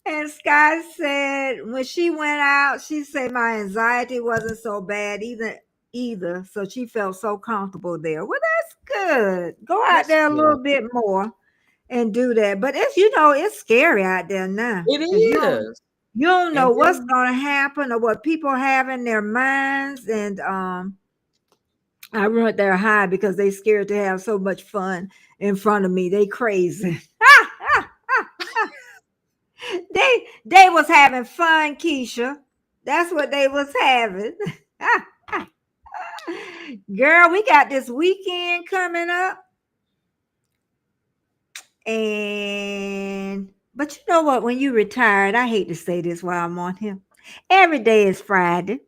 And Sky said when she went out, she said my anxiety wasn't so bad either. So she felt so comfortable there. Well, that's good. Go out there a little bit more and do that. But it's scary out there now. It is. You don't know what's going to happen or what people have in their minds. And I went there high because they scared to have so much fun in front of me. They crazy. They was having fun, Keisha. That's what they was having. Girl, we got this weekend coming up. But you know what? When you retired, I hate to say this while I'm on here. Every day is Friday.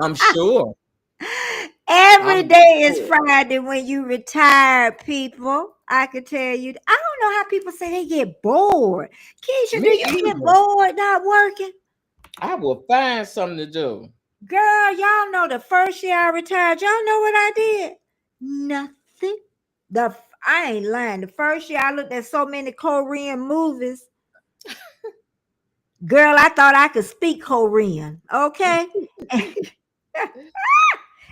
I'm sure. Every day is Friday when you retire, people. I can tell you. I don't know how people say they get bored. Keisha, do you get bored not working? I will find something to do. Girl, y'all know the first year I retired, y'all know what I did? Nothing. I ain't lying. The first year I looked at so many Korean movies. Girl, I thought I could speak Korean. Okay.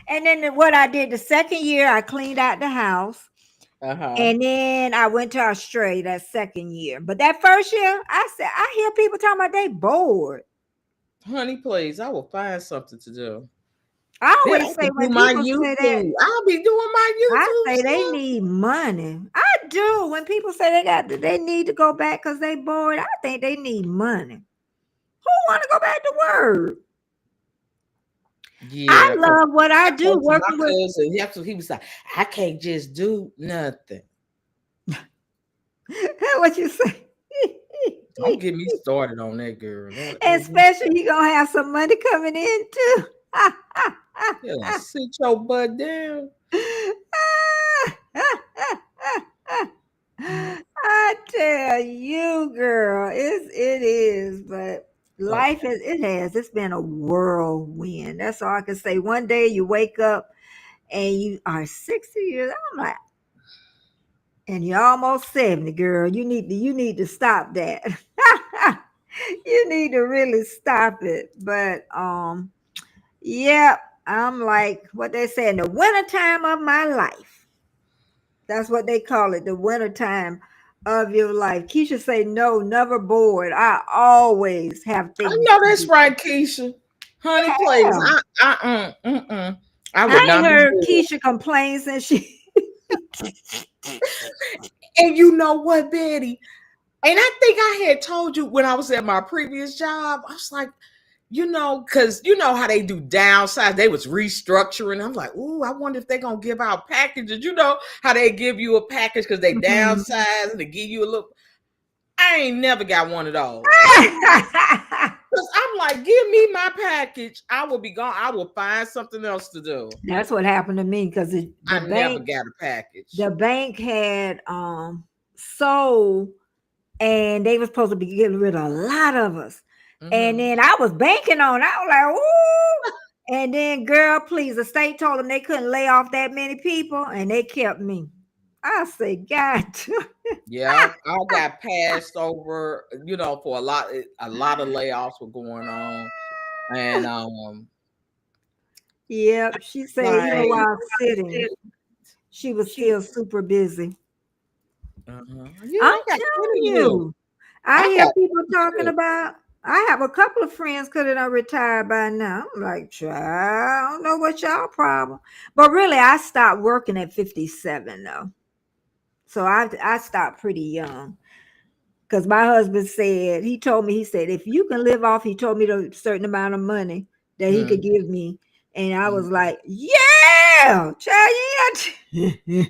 And then what I did the second year, I cleaned out the house. And then I went to Australia that second year. But that first year, I hear people talking about they bored. Honey, please, I will find something to do. I always say when people say that, I'll be doing my YouTube. I say they need money. I do. When people say they need to go back because they bored, I think they need money. Who want to go back to work? Yeah, I love what I do. Working with cousin, he was like, I can't just do nothing. What you say? Don't get me started on that, girl. Especially you gonna have some money coming in too. Yeah, sit your butt down. I tell you, girl, it is, but life it's been a whirlwind. That's all I can say. One day you wake up and you are 60 years. I'm like, and you're almost 70, girl. You need to stop that. You need to really stop it. But yeah, I'm like what they say in the wintertime of my life. That's what they call it, the wintertime of your life. Keisha say no, never bored. I always have things. I know that's right, Keisha. Honey, please. I would not heard Keisha complain since she. And you know what, Betty? And I think I had told you when I was at my previous job, I was like, because you know how they do downsize. They was restructuring. I'm like, ooh, I wonder if they're going to give out packages. You know how they give you a package because they downsize and they give you a little. I ain't never got one of those. Because I'm like, give me my package. I will be gone. I will find something else to do. That's what happened to me because I never got a package. The bank had So, and they were supposed to be getting rid of a lot of us. And then I was banking on, I was like, ooh. And then, girl, please, the state told them they couldn't lay off that many people, and they kept me. I said, God. Yeah, I got passed over, for a lot of layoffs were going on. And Yep. She said, even like while sitting, she was still super busy. yeah, I'm I got telling plenty of you. I I hear got people talking plenty. about. I have a couple of friends could have retired by now. I'm like, child, I don't know what y'all problem. But really, I stopped working at 57 though. So I stopped pretty young. Because my husband said, he told me, he said, if you can live off, he told me a certain amount of money that he could give me. And I was like, yeah, child, yeah.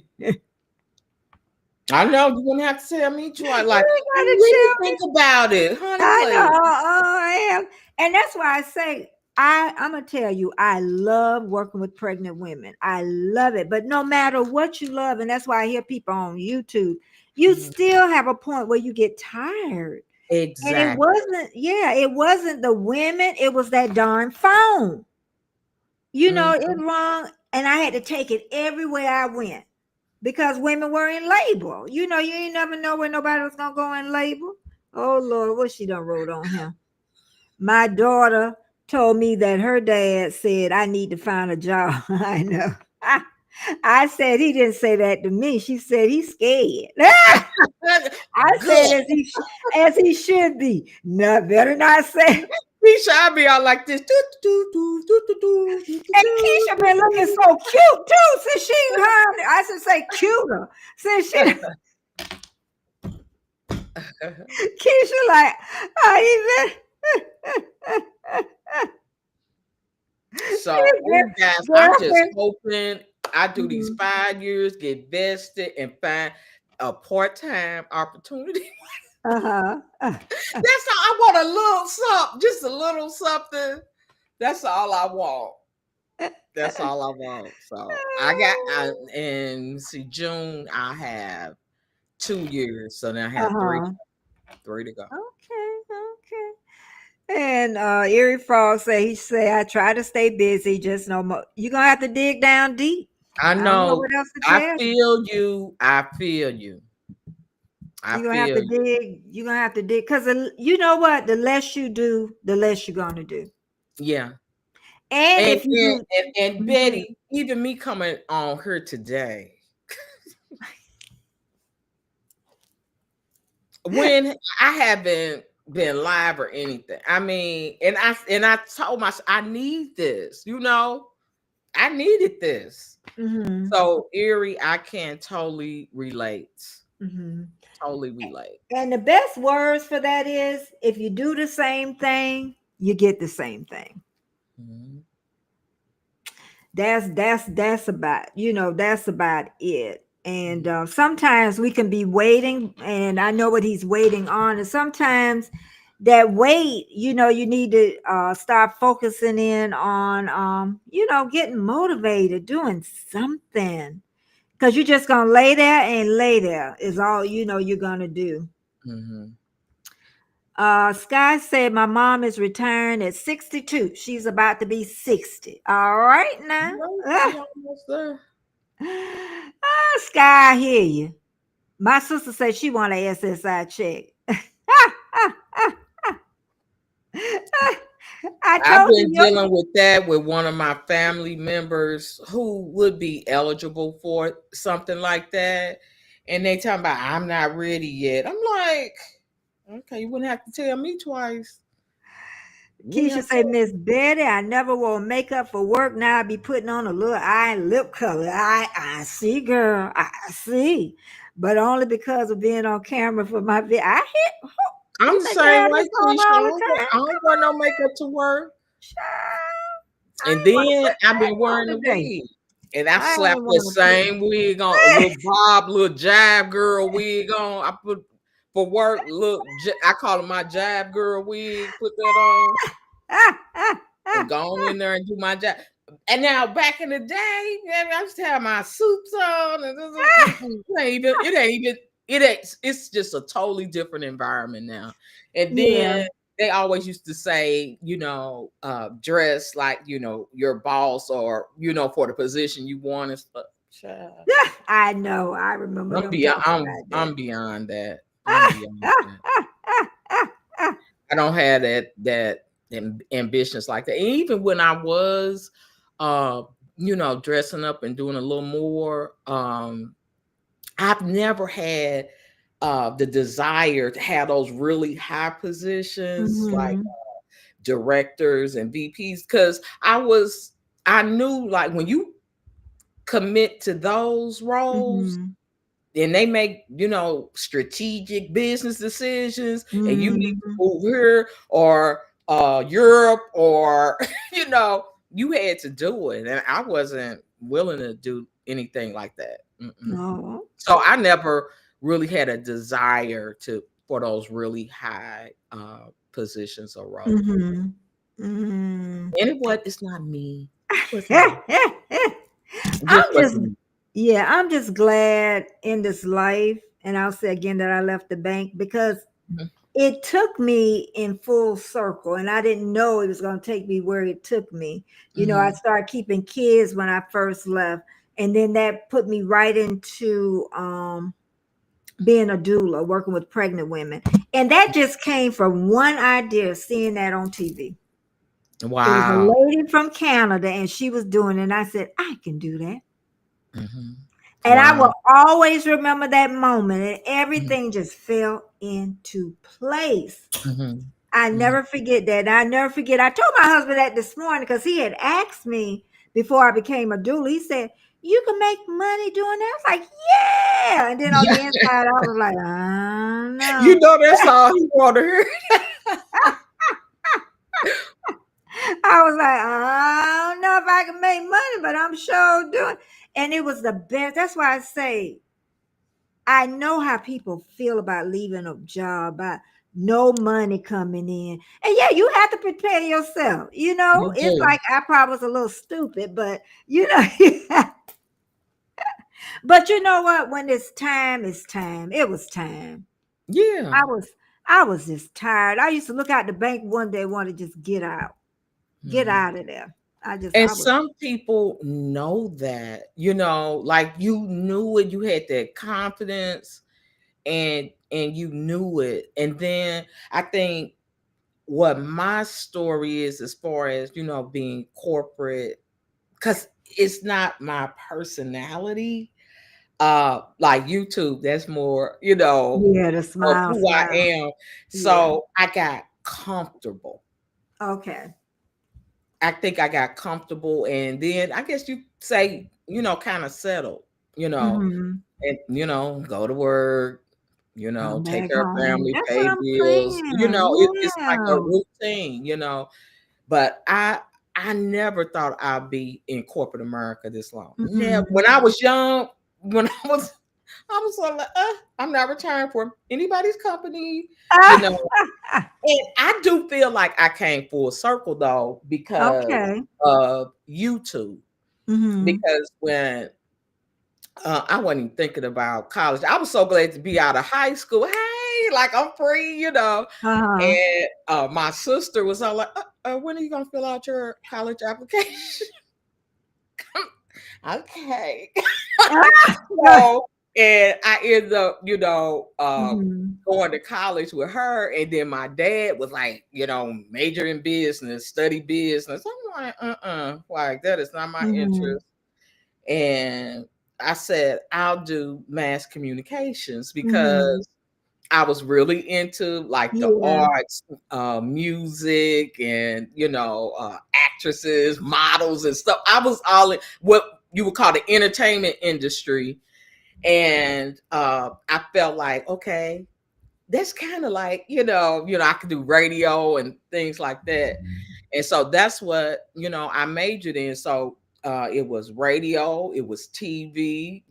I know you wouldn't have to tell me twice. Like, You gotta really tell me. think about it, honey, I know, please. I am. And that's why I say, I'm gonna tell you, I love working with pregnant women. I love it. But no matter what you love, and that's why I hear people on YouTube, you still have a point where you get tired. And it Exactly. wasn't the women, it was that darn phone. It's wrong. And I had to take it everywhere I went because women were in labor. You ain't never know where nobody was gonna go in labor. Oh Lord, what she done wrote on him. My daughter told me that her dad said I need to find a job. I know. I said he didn't say that to me. She said he's scared. I said Good. as he should be. No, better not say. Keisha, I be all like this. And Keisha been looking so cute too since she heard. I should say cuter since she. Keisha like, I even. So, guys, I'm just hoping I do these 5 years, get vested, and find a part-time opportunity. Uh-huh. That's all I want. A little something, just a little something. That's all I want. That's all I want. So and see, June I have 2 years, so then I have three to go. Okay. And Erie Frog he say I try to stay busy, just no more. You're gonna have to dig down deep. I I don't know know. what else to I tell you. feel you. I feel you. You're gonna have to dig. You're gonna have to dig because you know what? The less you do, the less you're gonna do. Yeah. And And if you do, and Betty, even me coming on here today, when I haven't been live or anything. I mean, and I told myself I need this. I needed this. So Erie, I can totally relate. Totally relate. And the best words for that is if you do the same thing, you get the same thing. That's about that's about it. And sometimes we can be waiting, and I know what he's waiting on. And sometimes that wait, you need to start focusing in on getting motivated, doing something. Because you're just gonna lay there and lay there is all you're gonna do. Sky said my mom is retiring at 62. She's about to be 60. All right now. Almost there. Sky, I hear you. My sister said she want an SSI check. I've been dealing with that with one of my family members who would be eligible for something like that. And they talking about I'm not ready yet. I'm like, okay, you wouldn't have to tell me twice. Keisha say, Miss Betty, I never wore makeup for work. Now I be putting on a little eye and lip color. I see, girl. I see. But only because of being on camera for my video. I'm the same way, Keisha. I don't wear no makeup to work. And then I've been wearing the wig. And I slapped the same wig on, a little Bob, little jive girl wig on. I put for work, look, I call it my jive girl wig. Put that on and go in there and do my job. And now back in the day, I used to have my suits on, and it it's just a totally different environment now. And Yeah. then they always used to say, dress like, your boss, or, for the position you want and stuff. Child. I know. I remember I'm them beyond talking about I'm beyond that. I'm beyond that. I don't have that ambitions like that. And even when I was dressing up and doing a little more, I've never had the desire to have those really high positions like Mm-hmm. directors and VPs, because I knew, like, when you commit to those roles Mm-hmm. and they make, strategic business decisions, and you need to Mm-hmm. move here or Europe, or you had to do it, and I wasn't willing to do anything like that. No. So I never really had a desire for those really high positions or roles. Mm-hmm. Mm-hmm. And it's not me. It wasn't me. It I'm just just, wasn't me. yeah, I'm just glad in this life. And I'll say again that I left the bank because Mhm. it took me in full circle and I didn't know it was going to take me where it took me. I Mhm. started keeping kids when I first left. And then that put me right into being a doula, working with pregnant women. And that just came from one idea, seeing that on TV. It was a Wow. lady from Canada and she was doing it. And I said, I can do that. Mhm. And I Wow. will always remember that moment. And Mhm. everything just fell into place. Mhm. I Mhm. never forget that. I never forget. I told my husband that this morning because he had asked me before I became a doula. He said, you can make money doing that. I was like, yeah. And then on the inside, I was like, oh, no. That's all he wanted to hear. I was like, I don't know if I can make money, but I'm sure doing. And it was the best. That's why I say I know how people feel about leaving a job, about no money coming in. And yeah, you have to prepare yourself. You It's do. like I probably was a little stupid, but but you know what? When it's time, it's time. It was time. Yeah. I was I was just tired. I used to look out the bank one day, want to just get out. Get Mhm. out of there. And I was some people know that, like, you knew it, you had that confidence, and you knew it. And then I think what my story is, as far as, being corporate, because it's not my personality. Like YouTube, that's more, yeah, the of smile, who I smile. am. Yeah. So I got comfortable. Okay. I think I got comfortable, and then I guess you say, kind of settled, Mm-hmm. and go to work, Come take back care of home. family, That's what pay I'm bills, saying. it's like a Yeah. routine. But I never thought I'd be in corporate America this long. Never. Mm-hmm. When I was young, when I was like, I'm not retiring for anybody's company, you know. And I do feel like I came full circle though, because Okay. of YouTube. Mm-hmm. Because when I wasn't even thinking about college, I was so glad to be out of high school. Hey, like, I'm free. Uh-huh. And my sister was all like, when are you gonna fill out your college application? Okay. So, and I ended up, Mm-hmm. going to college with her. And then my dad was like, major in business, study business. I'm like, like, that is not my Mm-hmm. interest. And I said, I'll do mass communications, Mm-hmm. because I was really into, like, the Yeah. arts, music, and actresses, models, and stuff. I was all in what you would call the entertainment industry. And I felt like, okay, that's kind of like, I could do radio and things like that. And so that's what, I majored in. So it was radio, it was TV,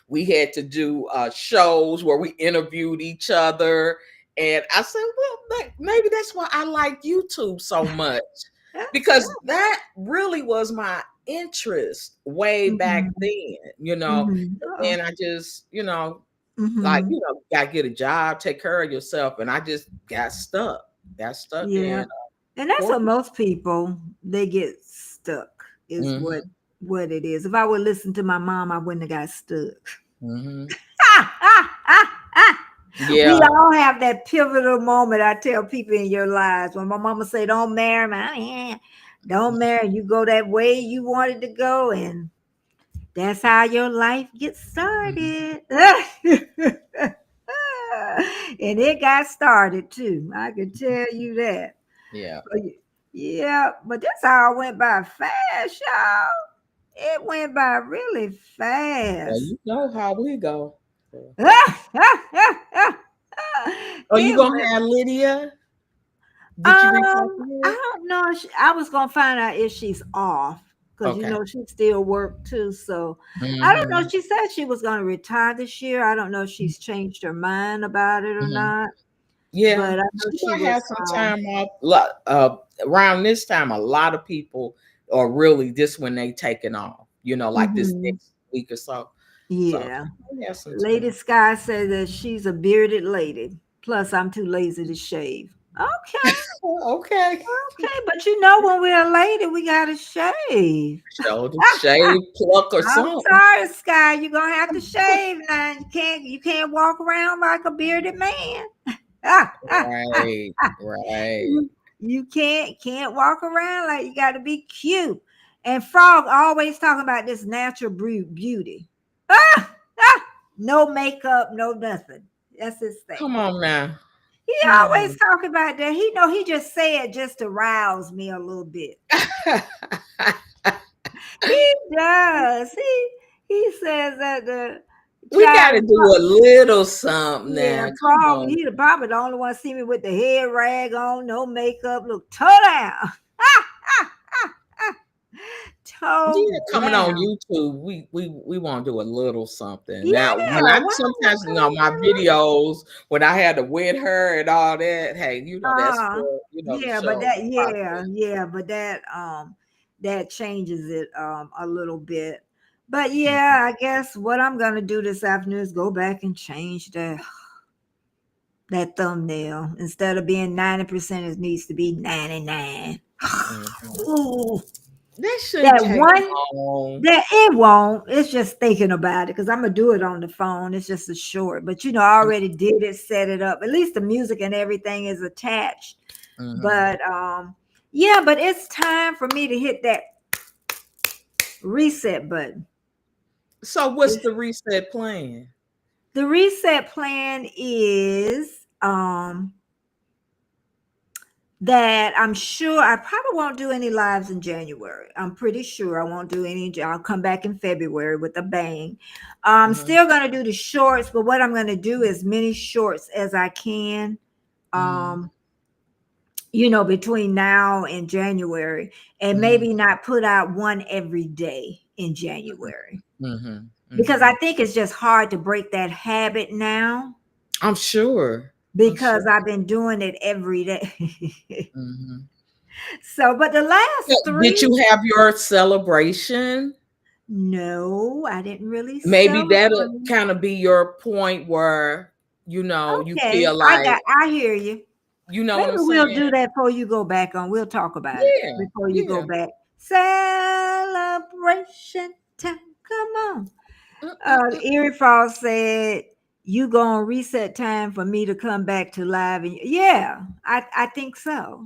we had to do shows where we interviewed each other. And I said, well, maybe that's why I like YouTube so much, because that really was my interest way back Mm-hmm. then. Mm-hmm. And then I just, Like, Mm-hmm. gotta get a job, take care of yourself. And I just got stuck. Yeah. in And that's what corporate. most people, they get stuck is Mm-hmm. what it is. If I would listen to my mom, I wouldn't have got stuck. Mm-hmm. Ah, ah, ah, ah. We Yeah. all have that pivotal moment. I tell people in your lives when my mama say, "Don't marry me," don't marry. You go that way you wanted to go, and that's how your life gets Mhm. started. And it got started too. I can tell you that. Yeah. But yeah, but this all went by fast, y'all. It went by really Well, fast. you know how we go. So. Are you It gonna went. have Lydia? Did you reach out to I her? don't know. I was gonna find out if she's off because Okay. she still work too. So I don't know. Mm-hmm. She said she was gonna retire this year. I don't know if she's changed her mind about it or Mm-hmm. not. Yeah, But I know she she might have was. some time off. Around this time, a lot of people are really this when they taking off. Like this Mhm. next week or so. So Yeah. she might have some Lady time. Sky said that she's a bearded lady. Plus, I'm too lazy to shave. Okay, Oh, okay. okay. But you know, when we're a lady, we gotta shave. Shoulder shave, pluck, or I'm something. sorry, Sky. You're gonna have to shave now. You can't walk around like a bearded man. Right, right. You can't walk around like you gotta be cute. And Frog always talking about this natural beauty. Ah, ah, no makeup, no nothing. That's his thing. Come on now. He Come always on. talk about that. He just say it just to rouse me a little bit. He does. He says that the We got child, to do a little something yeah, now. Come Frog, on. he the probably the only one see me with the head rag on, no makeup, look toe down. Toe Yeah, coming on down. YouTube, we want to do a little something. Now, when Yeah, I why don't sometimes we my videos when I had to wet her and all that, hey, that's uh for to yeah, but show that progress. but that changes it a little bit. But Mhm. yeah, I guess what I'm gonna do this afternoon is go back and change that thumbnail. Instead of being 90%, it needs to be 99. Mhm. Ooh, That shouldn't that take one long. that it won't. It's just thinking about it because I'm gonna do it on the phone. It's just a short, but I already did it, set it up. At least the music and everything is attached. Mhm. But yeah, but it's time for me to hit that reset button. So, what's the reset plan? The reset plan is that I'm sure I probably won't do any lives in January. I'm pretty sure I won't do any. I'll come back in February with a bang. I'm Mhm. still going to do the shorts, but what I'm going to do is many shorts as I can. Mhm. Um, between now and January, and Mhm. maybe not put out one every day in January Mhm. because I Mhm. think it's just hard to break that habit now I'm sure. I'm sure. because I've been doing it every day. Mhm. So, but the So, last did three, you have your celebration? no, I didn't really Maybe that'll celebrate. kind of be your point where you Okay, feel like I hear you. you know Maybe what I'm we'll saying? do that before you go back on. We'll talk about it Yeah, before you go yeah. back. Celebration time. Come on. Mm-mm-mm. Erie Falls said, "You gonna reset time for me to come back to live?" And yeah, I think so.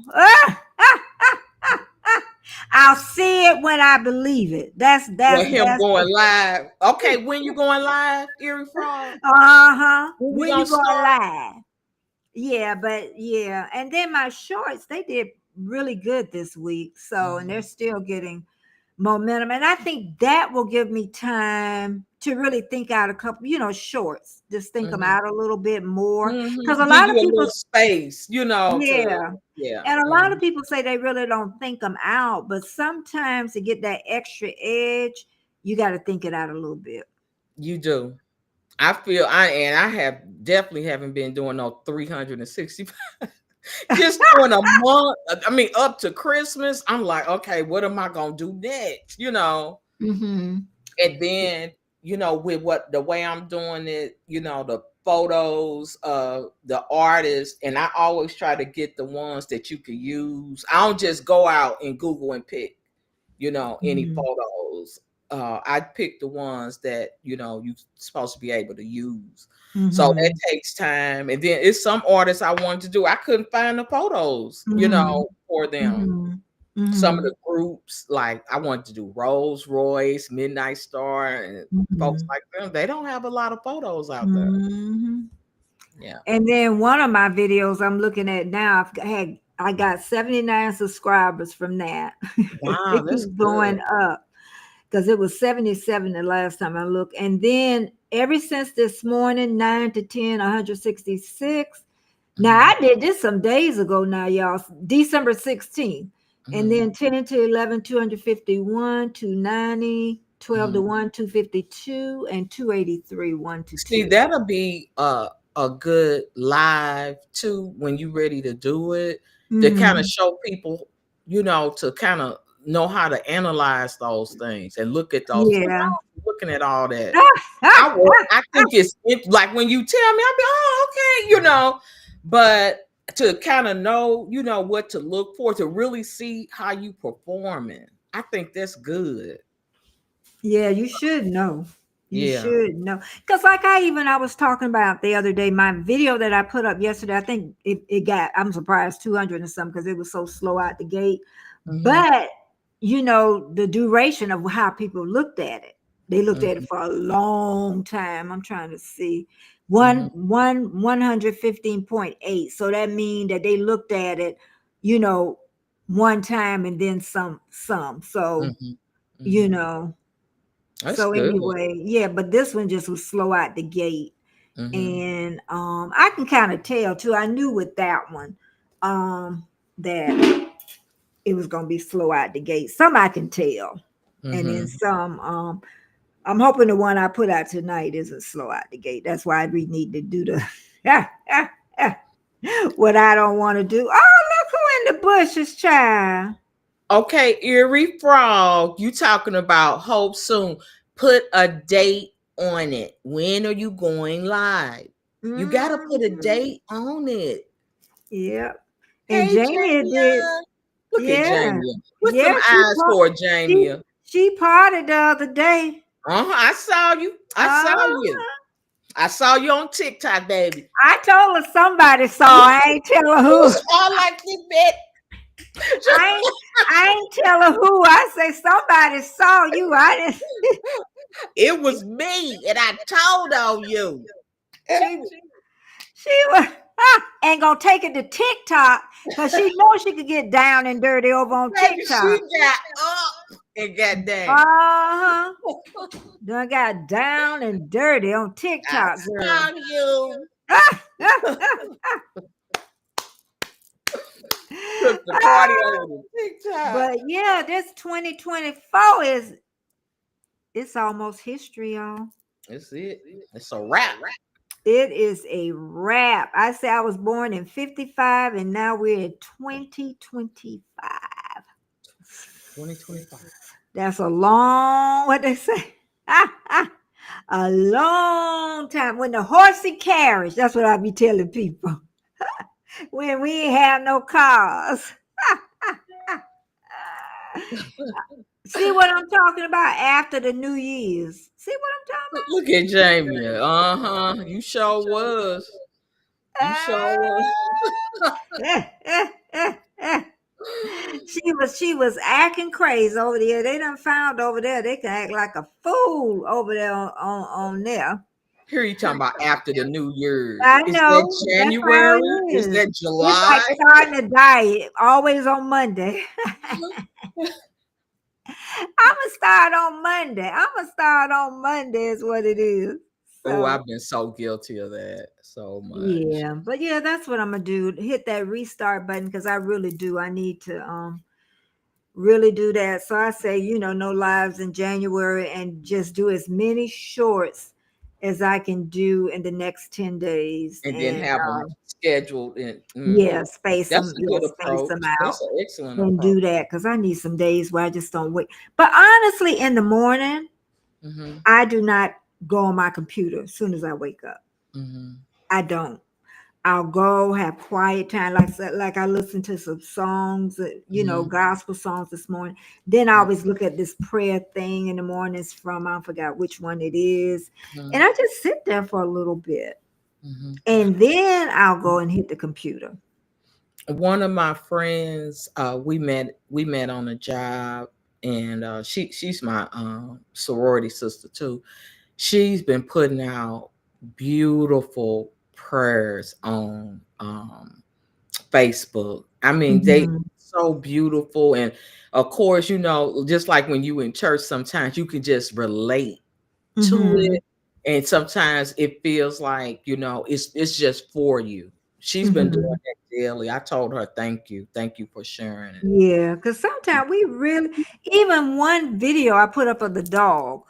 I'll see it when I believe it. That's Well, that's him that's going the live. Okay, when you going live, Erie Frog? uh-huh. When we When gonna you going start? live? Yeah, but yeah, and then my shorts they did really good this week. So and they're Mhm. still getting momentum. And I think that will give me time to really think out a couple, shorts. Just think them Mhm. out a little bit more. Because a Mhm. Give lot of you a people, little space, to yeah. yeah. And a lot of Mhm. people say they really don't think them out, but sometimes to get that extra edge, you got to think it out a little bit. You do. I feel I have definitely haven't been doing no 360 just doing a month. I mean, up to Christmas. I'm like, okay, what am I gonna do next? Mm-hmm. And then with the way I'm doing it, the photos of the artists, and I always try to get the ones that you can use. I don't just go out and Google and pick, any photos. I pick the ones that, you're supposed to be able to use. So that takes time. And then it's some artists I wanted to do. I couldn't find the photos, for them. Some of the groups, like I wanted to do Rolls Royce, Midnight Star, and folks like them. They don't have a lot of photos out there. Yeah. And then one of my videos I'm looking at now, I got 79 subscribers from that. Wow, it keeps going up because it was 77 the last time I looked. And then ever since this morning, 9 to 10, 166. Now I did this some days ago now, y'all. December 16th. And then 10 to 11, 251, 290, 12 to 1, 252, and 283, 1 to 2. See, that'll be a good live too when you're ready to do it, to kind of show people, to kind of know how to analyze those things and look at those. Yeah. Looking at all that. I think it's like when you tell me, I'll be, oh, okay, but to kind of know, what to look for, to really see how you performing. I think that's good. Yeah, you should know. You should know. Because like I was talking about the other day, my video that I put up yesterday, I think it got, I'm surprised, 200 and something because it was so slow out the gate. But, the duration of how people looked at it. They looked at it for a long time. I'm trying to see. 115.8. So that means that they looked at it, one time and then some. So, That's so good. anyway, yeah, but this one just was slow out the gate. And I can kind of tell too. I knew with that one that it was gonna be slow out the gate. Some I can tell. And then some I'm hoping the one I put out tonight isn't slow out the gate. That's why we need to do the what I don't want to do. Oh, look who in the bushes, child. Okay, Erie Frog, you talking about Hope Soon. Put a date on it. When are you going live? You got to put a date on it. Yep. And hey, Jamie did. Look at Jamie. What's some eyes for Jamie? She partied the other day. I saw you. I saw you on TikTok, baby. I told her somebody saw. I ain't tell her who. I like this bit. I ain't tell her who. I say somebody saw you. I didn't. It was me, and I told on you. She was ain't gonna take it to TikTok because she knows she could get down and dirty over on TikTok. She got up and got down. Done got down and dirty on TikTok, girl. I saw you. Took the party over to TikTok. But yeah, this 2024 it's almost history, y'all. That's it. It's a wrap. It is a wrap. I say I was born in 55 and now we're in 2025. 2025. That's a long, what they say? A long time. When the horsey carriage, that's what I be telling people. When we ain't have no cars. See what I'm talking about after the New Year's. See what I'm talking about? Look at Jamie. You sure was. You sure was. She was acting crazy over there. They done found over there. They can act like a fool over there on there. Here you talking about after the New Year's. I know. Is that January? Is that July? It's like starting a diet. Always on Monday. I'm going to start on Monday is what it is. So, I've been so guilty of that so much. Yeah, but yeah, that's what I'm going to do. Hit that restart button because I really do. I need to really do that. So I say, no lives in January and just do as many shorts as I can do in the next 10 days. And then have them scheduled in. Yeah, space them. That's a good approach. Space them out. That's an excellent and approach. do that because I need some days where I just don't wait. But honestly, in the morning, Mm-hmm. I do not go on my computer as soon as I wake up. Mm-hmm. I don't. I'll go have quiet time, like I listen to some songs, Mm-hmm. gospel songs this morning. Then I always look at this prayer thing in the mornings from I forgot which one it is, and I just sit there for a little bit, Mm-hmm. and then I'll go and hit the computer. One of my friends, we met on a job, and she's my sorority sister too. She's been putting out beautiful prayers on Facebook. I mean, they Mhm. so beautiful, and of course, just like when you in church, sometimes you can just relate to Mhm. it, and sometimes it feels like it's just for you. She's been doing Mhm. that daily. I told her thank you for sharing it. Yeah, because sometimes we really, even one video I put up of the dog,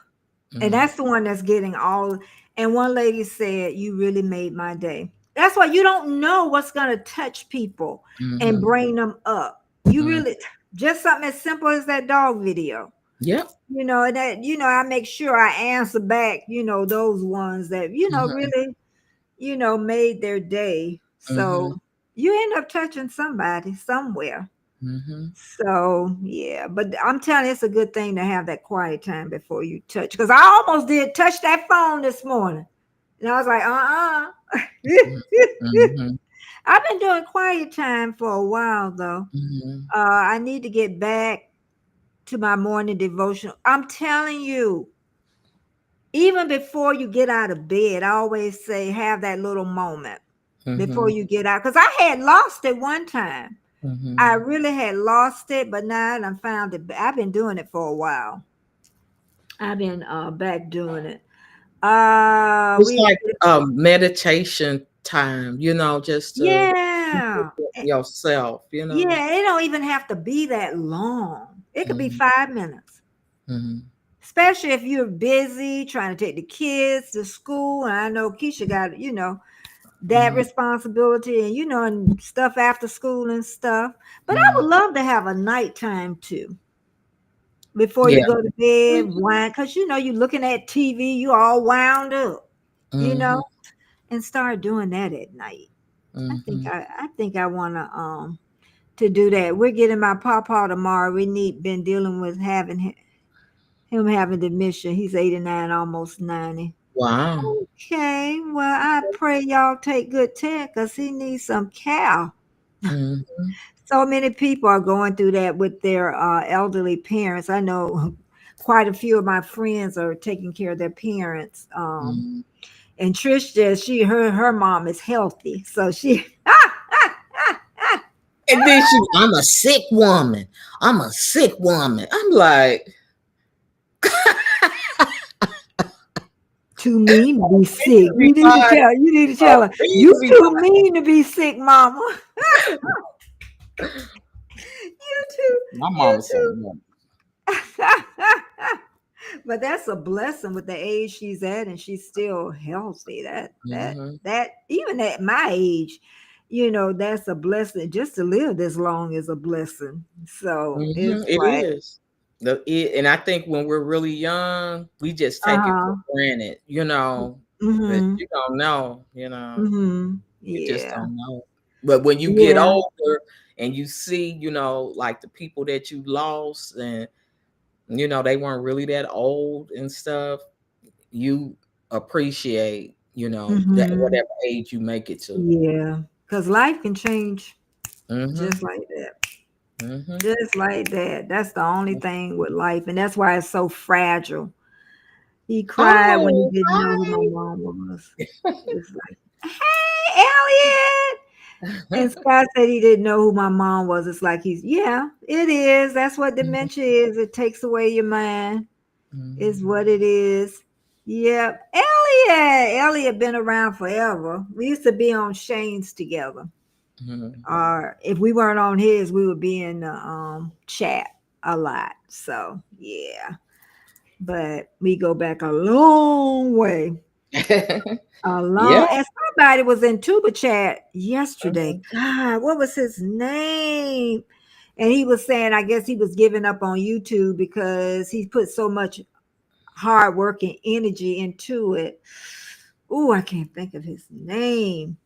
and Mm-hmm. that's the one that's getting all. And one lady said, "You really made my day." That's why you don't know what's going to touch people and Mm-hmm. bring them up. You Mm-hmm. really just something as simple as that dog video. Yep. And that I make sure I answer back. Those ones that Mm-hmm. really made their day. Mm-hmm. So you end up touching somebody somewhere. Mm-hmm. So yeah, but I'm telling you, it's a good thing to have that quiet time before you touch. Because I almost did touch that phone this morning, and I was like, Mm-hmm. I've been doing quiet time for a while though. Mm-hmm. I need to get back to my morning devotion. I'm telling you, even before you get out of bed, I always say have that little moment before Mm-hmm. you get out. Because I had lost it one time. Mm-hmm. I really had lost it, but now I found it. I've been doing it for a while. I've been back doing it. It's We like meditation time, just to yeah. yourself. Yeah, it don't even have to be that long. It could be Mm-hmm. 5 minutes. Mm-hmm. Especially if you're busy trying to take the kids to school. And I know Keisha got, that Mm-hmm. responsibility and and stuff after school and stuff. But I Mm-hmm. would love to have a nighttime too. Before Yeah. you go to bed, wind, because you're looking at TV, you all wound up, you Mm-hmm. know, and start doing that at night. Mm-hmm. I think I wanna to do that. We're getting my papa tomorrow. We need been dealing with having him having dementia. He's 89, almost 90. Wow. Okay, well I pray y'all take good care because he needs some care. Mm-hmm. So many people are going through that with their elderly parents. I know quite a few of my friends are taking care of their parents. Mm-hmm. And Trish says her mom is healthy, so she. And then I'm a sick woman. I'm a sick woman. I'm like, Too mean to be it sick. could be You need to tell so her you easy. too mean to be sick, mama. You too. My You mama's too. saying, But that's a blessing with the age she's at, and she's still healthy. mm-hmm. That even at my age, that's a blessing. Just to live this long is a blessing. So Mm-hmm. it's It like, is. And I think when we're really young, we just take it for uh-huh. granted, but Mm-hmm. you don't know, Mm-hmm. you just Yeah. don't know. But when you get Yeah. older and you see, like the people that you lost and they weren't really that old and stuff, you appreciate, that Mm-hmm. whatever age you make it to. Yeah. Because life can change Mm-hmm. just like that. Mm-hmm. Just like that. That's the only thing with life. And that's why it's so fragile. He cried when he Oh, didn't know who my hi. mom was. It's like, hey, Elliot. And Scott said he didn't know who my mom was. It's like yeah, it is. That's what dementia is. It takes away your mind, is Mhm. what it is. Yep. Elliot been around forever. We used to be on Shane's together. Mhm. Or if we weren't on his, we would be in the chat a lot. So yeah. But we go back a long way. A Yeah. long, and somebody was in Tuba chat yesterday. Mhm. God, what was his name? And he was saying, I guess he was giving up on YouTube because he put so much hard working energy into it. Ooh, I can't think of his name.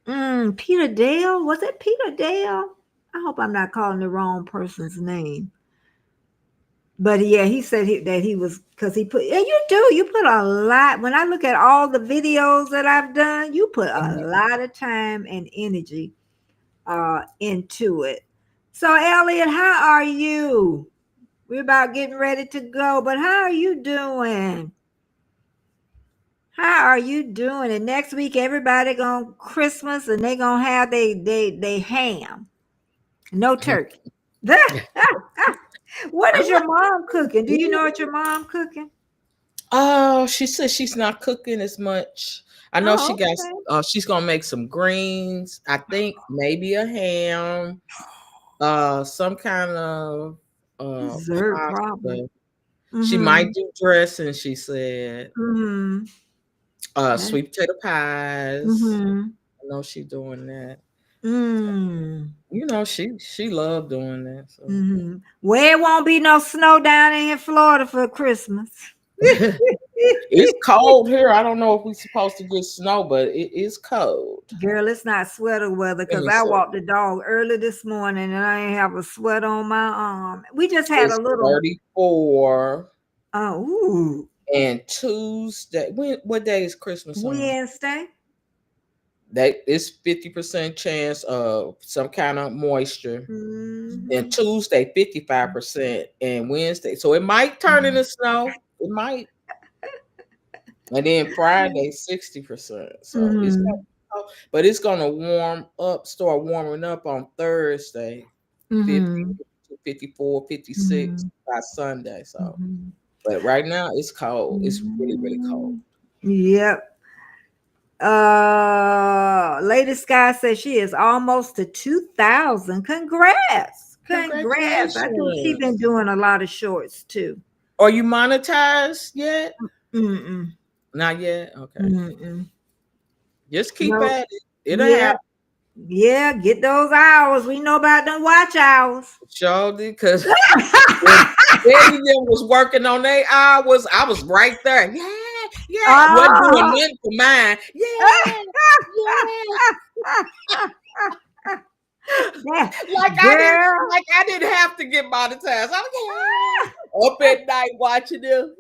Peter Dale. Was it Peter Dale? I hope I'm not calling the wrong person's name. But yeah, he said that he was, because he put, and you put a lot. When I look at all the videos that I've done, you put a lot of time and energy into it. So Elliot, how are you? We're about getting ready to go, but how are you doing? How are you doing? And next week, everybody gonna Christmas, and they gonna have they ham, no turkey. What is your mom cooking? Do you know what your mom cooking? Oh, she says she's not cooking as much. I know she Oh, got. okay. She's gonna make some greens. I think maybe a ham. Some kind of Dessert, probably. pasta. She might Mm-hmm. do dressing. She said. Mm-hmm. Sweet potato pies. Mm-hmm. I know she doing that. Mm. You know, she loved doing that. So Mm-hmm. Well, it won't be no snow down in Florida for Christmas. it's cold here. I don't know if we're supposed to get snow, but it is cold. Girl, it's not sweater weather Let because me I see. walked the dog early this morning and I ain't have a sweat on my arm. We just had a It's little 34 ooh, and Tuesday. What day is Christmas on? Wednesday. That is 50% chance of some kind of moisture. And Mm-hmm. Tuesday, 55%, and Wednesday. So it might turn into snow. It might. And then Friday, 60%. So it's Mm-hmm. gonna but it's gonna start warming up on Thursday, 50, Mm-hmm. 54, 56 Mm-hmm. by Sunday. So Mm-hmm. but right now it's cold. It's really, really cold. Mm-hmm. Yep. Lady Sky says she is almost to 2,000. Congrats. I do. She been Congratulations. doing a lot of shorts too. Are you monetized yet? Mm-mm. Not yet. Okay. Mm-mm. Just keep No. at it. It'll Yeah. happen. Yeah. Get those hours. We know about them watch hours. Surely, because when Betty them was working on their hours, I was right there. Yeah, yeah. Wasn't doing Oh. nothing for mine. Yeah, yeah. Yeah. Like I didn't Girl. like I didn't have to get monetized. I'm yeah. Up at night watching them.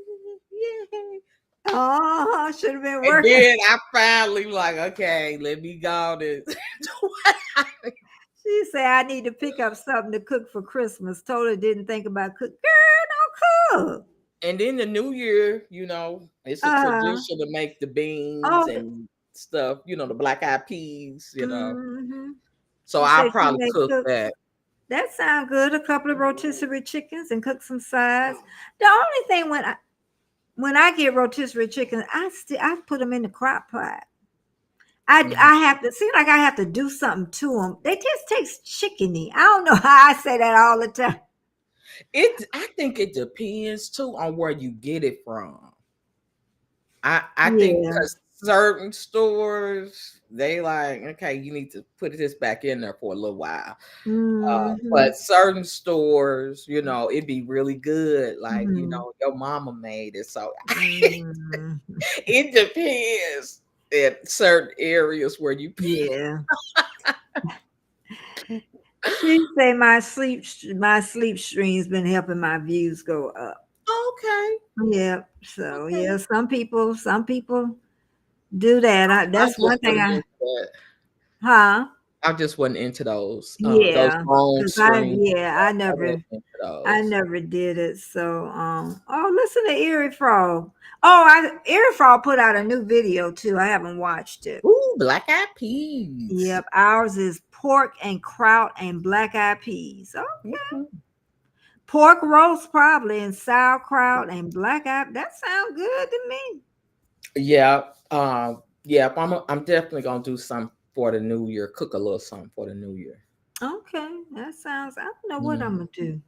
Yeah. Oh, should have been And working. then I finally like, okay, let me go and do what She said, I need to pick up something to cook for Christmas. Told her didn't think about cook. Girl, don't cook. And then the new year, it's a Uh-huh. tradition to make the beans Oh, and stuff, the black eyed peas. mm-hmm. So She I'll said she probably may cook cook. that. That sounds good. A couple of rotisserie chickens and cook some sides. The only thing when I get rotisserie chickens, I put them in the crock pot. Mhm. I have to seem like I have to do something to them. They just taste chickeny. I don't know how I say that all the time. I think it depends too on where you get it from. I think Yeah. because certain stores they like, okay, you need to put this back in there for a little while. Mm-hmm. But certain stores, it'd be really good. Like, Mm-hmm. your mama made it. So Mm-hmm. it depends in certain areas where you Yeah. She say my sleep stream's been helping my views go up. okay. Yeah. So Okay. yeah, some people do that. I That's just one thing wasn't into that. huh? I just wasn't into those Yeah. long Because I streams. yeah, I I wasn't never into I those. never did it. So oh listen to Erie Frog. Oh, Erie Frog put out a new video too. I haven't watched it. Ooh, black eyed peas. Yep, ours is pork and kraut and black eyed peas. Oh, Mhm. pork roast probably and sauerkraut and black eyed. That sounds good to me. Yeah. Yeah. I'm definitely gonna do something for the new year. Cook a little something for the new year. Okay, that sounds. I don't know what I'm Mhm. gonna do.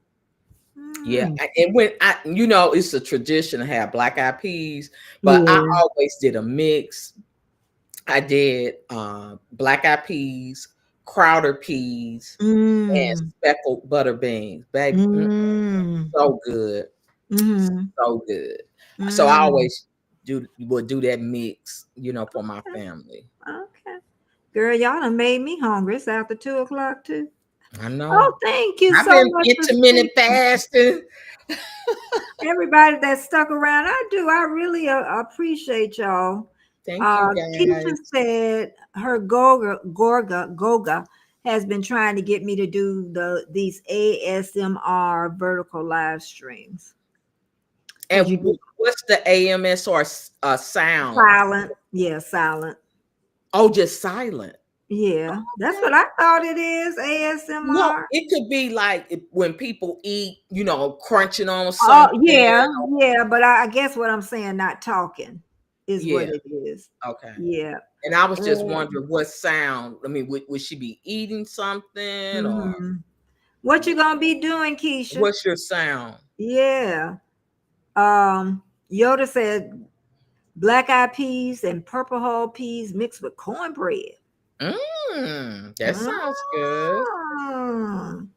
Yeah, Mm, and when it's a tradition to have black eyed peas, but I yeah. always did a mix. I did black eyed peas, Crowder peas, and Mm, speckled butter beans. Baby, mm, so good, mm, so good. So I Mm, always would do that mix, for my okay. family. Okay. Girl, y'all done made me hungry. It's after 2 o'clock too. I know. Oh, thank you I've so been much for intermittent speaking. fasting. Everybody that stuck around, I do. I really appreciate y'all. Thank you Keisha guys. said her Goga has been trying to get me to do these ASMR vertical live streams because you And get what's the AMS or sound? silent. Yeah, silent. Oh, just silent. Yeah, that's Okay. what I thought it is. No, ASMR. it could be like when people eat, crunching on Oh, something. yeah, yeah, but I guess what I'm saying, not talking, is what Yeah. it is. Okay. Yeah. And I was just And, wondering what sound. I mean, would she be eating something or what you gonna be doing, Keisha? what's your sound? Yeah. Yoda said black eyed peas and purple hull peas mixed with cornbread. That sounds good. Mm.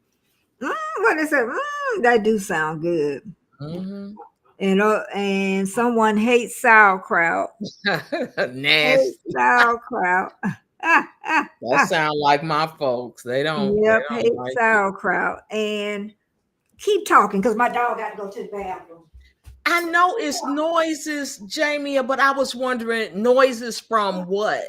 What is it? That do sound good. Mm-hmm. And someone hates sauerkraut. Hates Nasty. sauerkraut. Ah, ah, That ah. sound like my folks. They Yep, don't hate like it. sauerkraut. And keep talking because my dog got to go to the bathroom. I know it's noises, Jamie, but I was wondering noises from what?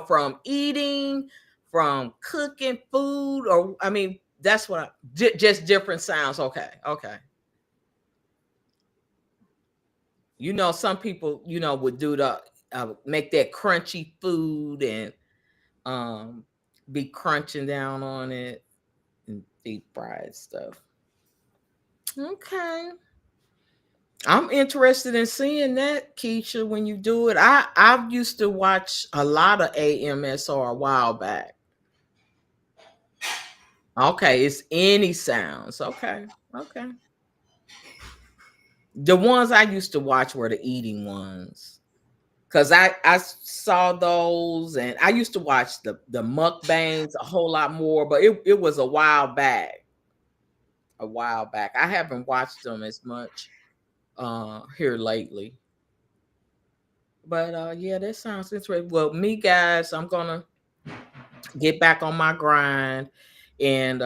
From eating, from cooking food, or I mean, that's what just different sounds. Okay, okay. Some people, would do the make that crunchy food and um be crunching down on it and deep fried stuff. Okay. I'm interested in seeing that, Keisha, when you do it. I used to watch a lot of AMSR a while back. Okay, it's any sounds. Okay, okay. The ones I used to watch were the eating ones. Cause I saw those and I used to watch the mukbangs a whole lot more, but it was a while back. A while back. I haven't watched them as much here lately. But yeah, that sounds interesting. Well, me guys, I'm gonna get back on my grind and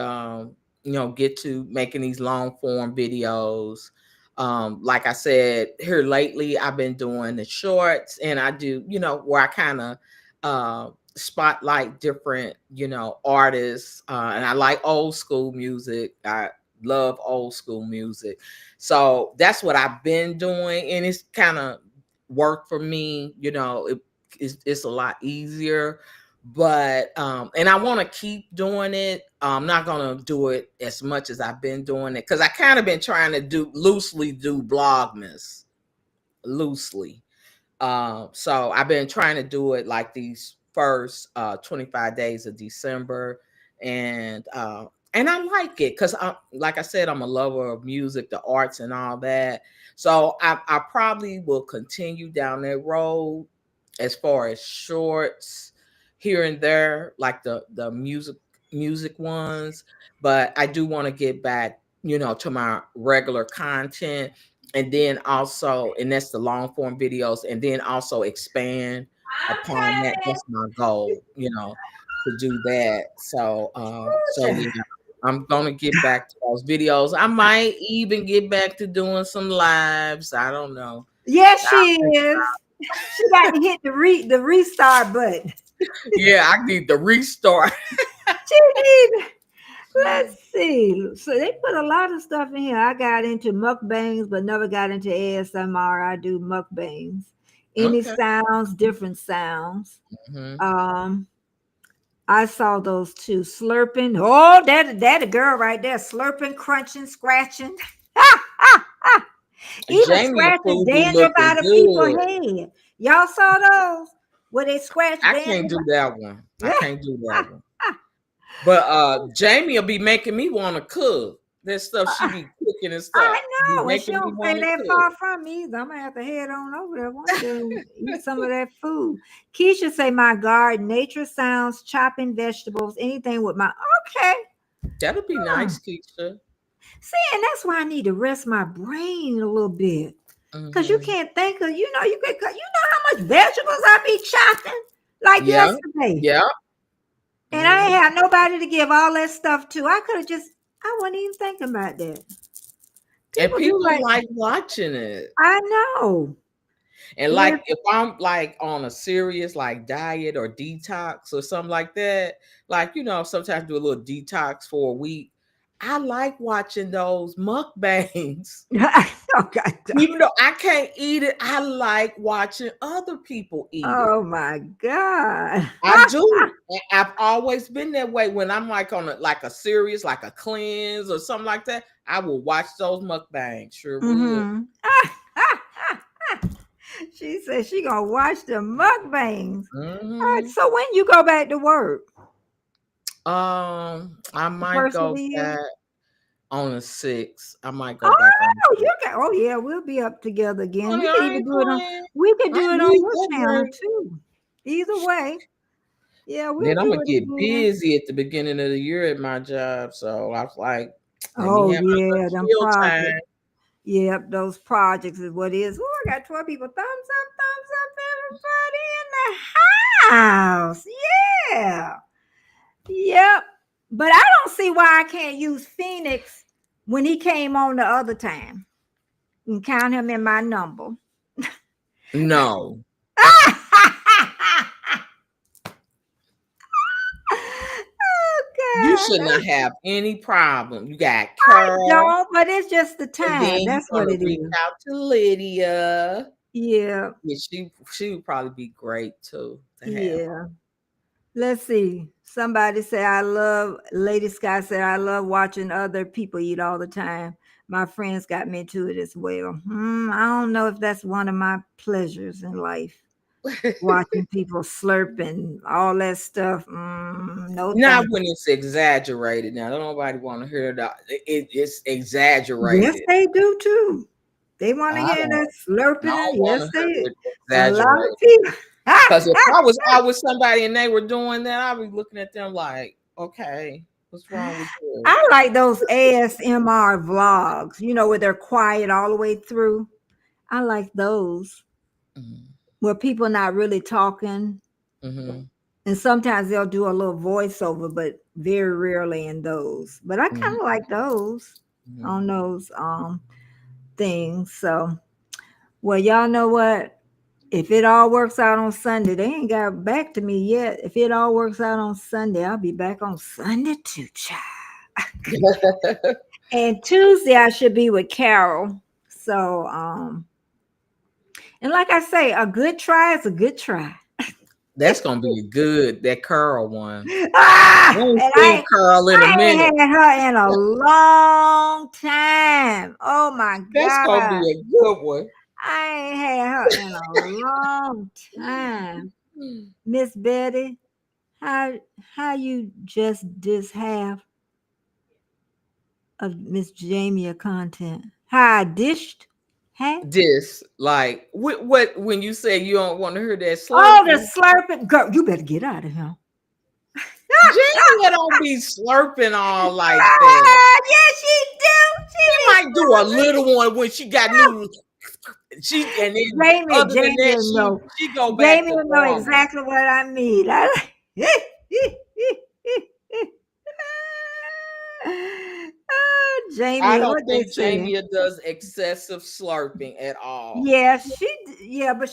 get to making these long form videos. Like I said, here lately I've been doing the shorts and I do, where I kind of spotlight different, artists. And I like old school music. I love old school music. So that's what I've been doing. And it's kind of worked for me, it's a lot easier, but and I want to keep doing it. I'm not gonna do it as much as I've been doing it because I kind of been trying to do Vlogmas loosely. So I've been trying to do it like these first 25 days of December, and I like it because like I said, I'm a lover of music, the arts, and all that. So I probably will continue down that road as far as shorts here and there, like the music ones. But I do want to get back, to my regular content, and then also, and that's the long form videos, and then also expand upon that. That's my goal, to do that. So yeah, I'm gonna get back to those videos. I might even get back to doing some lives. I don't know. Yes, she is. She got to hit the restart button. Yeah, I need to restart. She need. Let's see. So they put a lot of stuff in here. I got into mukbangs, but never got into ASMR. I do mukbangs. Any Okay. sounds, different sounds. Hmm. Um, I saw those two slurping. Oh, that a girl right there, slurping, crunching, scratching. Even Jamie and scratching food be dandruff looking out of people's good. head. Y'all saw those? Where they scratch I can't dandruff? do that one. I can't do that one. But Jamie will be making me want to cook. That stuff she be cooking and stuff. I Be know. Well, she making me don't stay want to that cook. far from me either. I'm gonna have to head on over there one day and eat some of that food. Keisha say my garden, nature sounds, chopping vegetables, anything with my okay. That'll be Huh. nice, Keisha. See, and that's why I need to rest my brain a little bit. Because you Mhm. can't think of, you could, how much vegetables I be chopping like Yeah. yesterday. Yeah. And I Mhm. ain't have nobody to give all that stuff to. I wasn't even thinking about that. And People do people like, like watching it. I know. And If like if I'm like on a serious like diet or detox or something like that, like sometimes do a little detox for a week. I like watching those mukbangs. oh God. Even though I can't eat it, I like watching other people eat it. Oh my God. I do. I've always been that way. When I'm like on a serious, like a cleanse or something like that, I will watch those mukbangs. Sure would. Mm-hmm. She said she gonna watch the mukbangs. All right, Hmm. so when you go back to work, I the might first of go the year? back on the 6th. I might go back on Oh, the you 6th. can. Oh yeah, we'll be up together again. Honey, We could I even ain't do it on. playing. We could I do it on need your that channel break. too. Either way, yeah, we'll Then I'm do gonna it get again. busy at the beginning of the year at my job. So I was like, let me Oh have my yeah, them little chill projects. time. Yep, those projects is what it is. Oh, I got 12 people. Thumbs up, everybody in the house. Yeah. Yep. But I don't see why I can't use Phoenix when he came on the other time and count him in my number. No. Oh You God. should not have any problem. You got I Curl, don't, but it's just the and time. then you're That's what gonna it reach is. out to Lydia. Yeah. Yeah, she would probably be great too to have. Yeah. Let's see. Somebody say Lady Sky said I love watching other people eat all the time. My friends got me into it as well. I don't know if that's one of my pleasures in life. Watching people slurping all that stuff. No Not thank when you. it's exaggerated. Now, don't nobody want to hear that. It's Yes, exaggerated. they do too. They want to I hear that don't. I slurping. don't want Yes, to they. hear it A lot of exaggerated. people. Because if I was out with somebody and they were doing that, I'd be looking at them like, okay, what's wrong with you? I like those ASMR vlogs, where they're quiet all the way through. I like those Mm-hmm. where people not really talking. Mm-hmm. And sometimes they'll do a little voiceover, but very rarely in those. But I kind of Mm-hmm. like those Mm-hmm. on those things. So, well, y'all know what? If it all works out on Sunday, they ain't got back to me yet. If it all works out on Sunday, I'll be back on Sunday too, child. And Tuesday I should be with Carol. So, and like I say, a good try is a good try. That's gonna be good. That Curl one. I ain't And seen Curl in a I minute. ain't had her in a long time. Oh my That's gonna be God. a good one. I ain't had her in a long time. Miss Betty, how you just this half of Miss Jamie content? How I dished half? This like what when you say you don't want to hear that Oh, the slurping, slurping. Girl, you better get out of here. Jamie don't be slurping all like that. Yes, she do. She might do a little one when she got new. She and then Jamie, other than Jamie that, will know. she go back Jamie to will know normal. exactly what I mean. I Jamie, don't what they think say? Jamie does excessive slurping at all. Yeah, but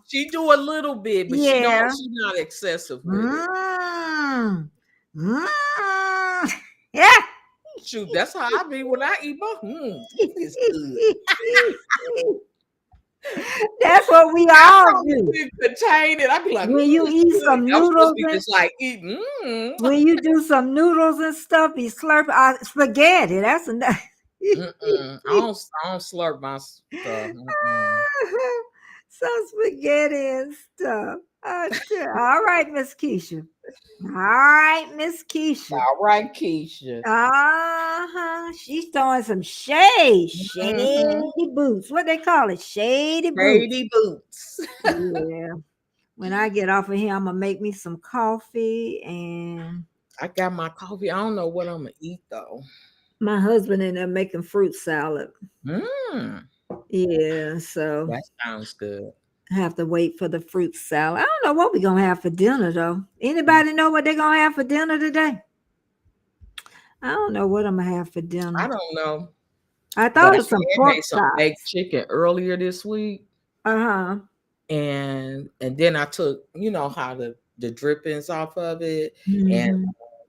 She do a little bit, but she don't. yeah. She's not excessive with it. Mm, mm, yeah. Shoot, that's how I be when I eat my. It's good. That's what we I all probably do. couldn't contain it. I'd be like, When you it's eat good. some I'm supposed to noodles be and just like eating. when you do some noodles and stuff, you slurp spaghetti. That's enough. I don't slurp my stuff. Some spaghetti and stuff. All right, Miss Keisha. All right, Miss Keisha. All right, Keisha. She's throwing some shade. Mm-hmm. Shady boots. What they call it? Shady boots. Shady boots. Yeah. When I get off of here, I'm gonna make me some coffee, and I got my coffee. I don't know what I'm gonna eat though. my husband ended up making fruit salad. Mm. Yeah, so That sounds good. I have to wait for the fruit salad. I don't know what we're gonna have for dinner though. Mm. Anybody know what they're gonna have for dinner today? I don't know what I'm gonna have for I dinner. don't know, I but thought I of some had pork made some baked chops. chicken earlier this week, Uh-huh. and then I took, you know, how the drippings off of it, and Hmm.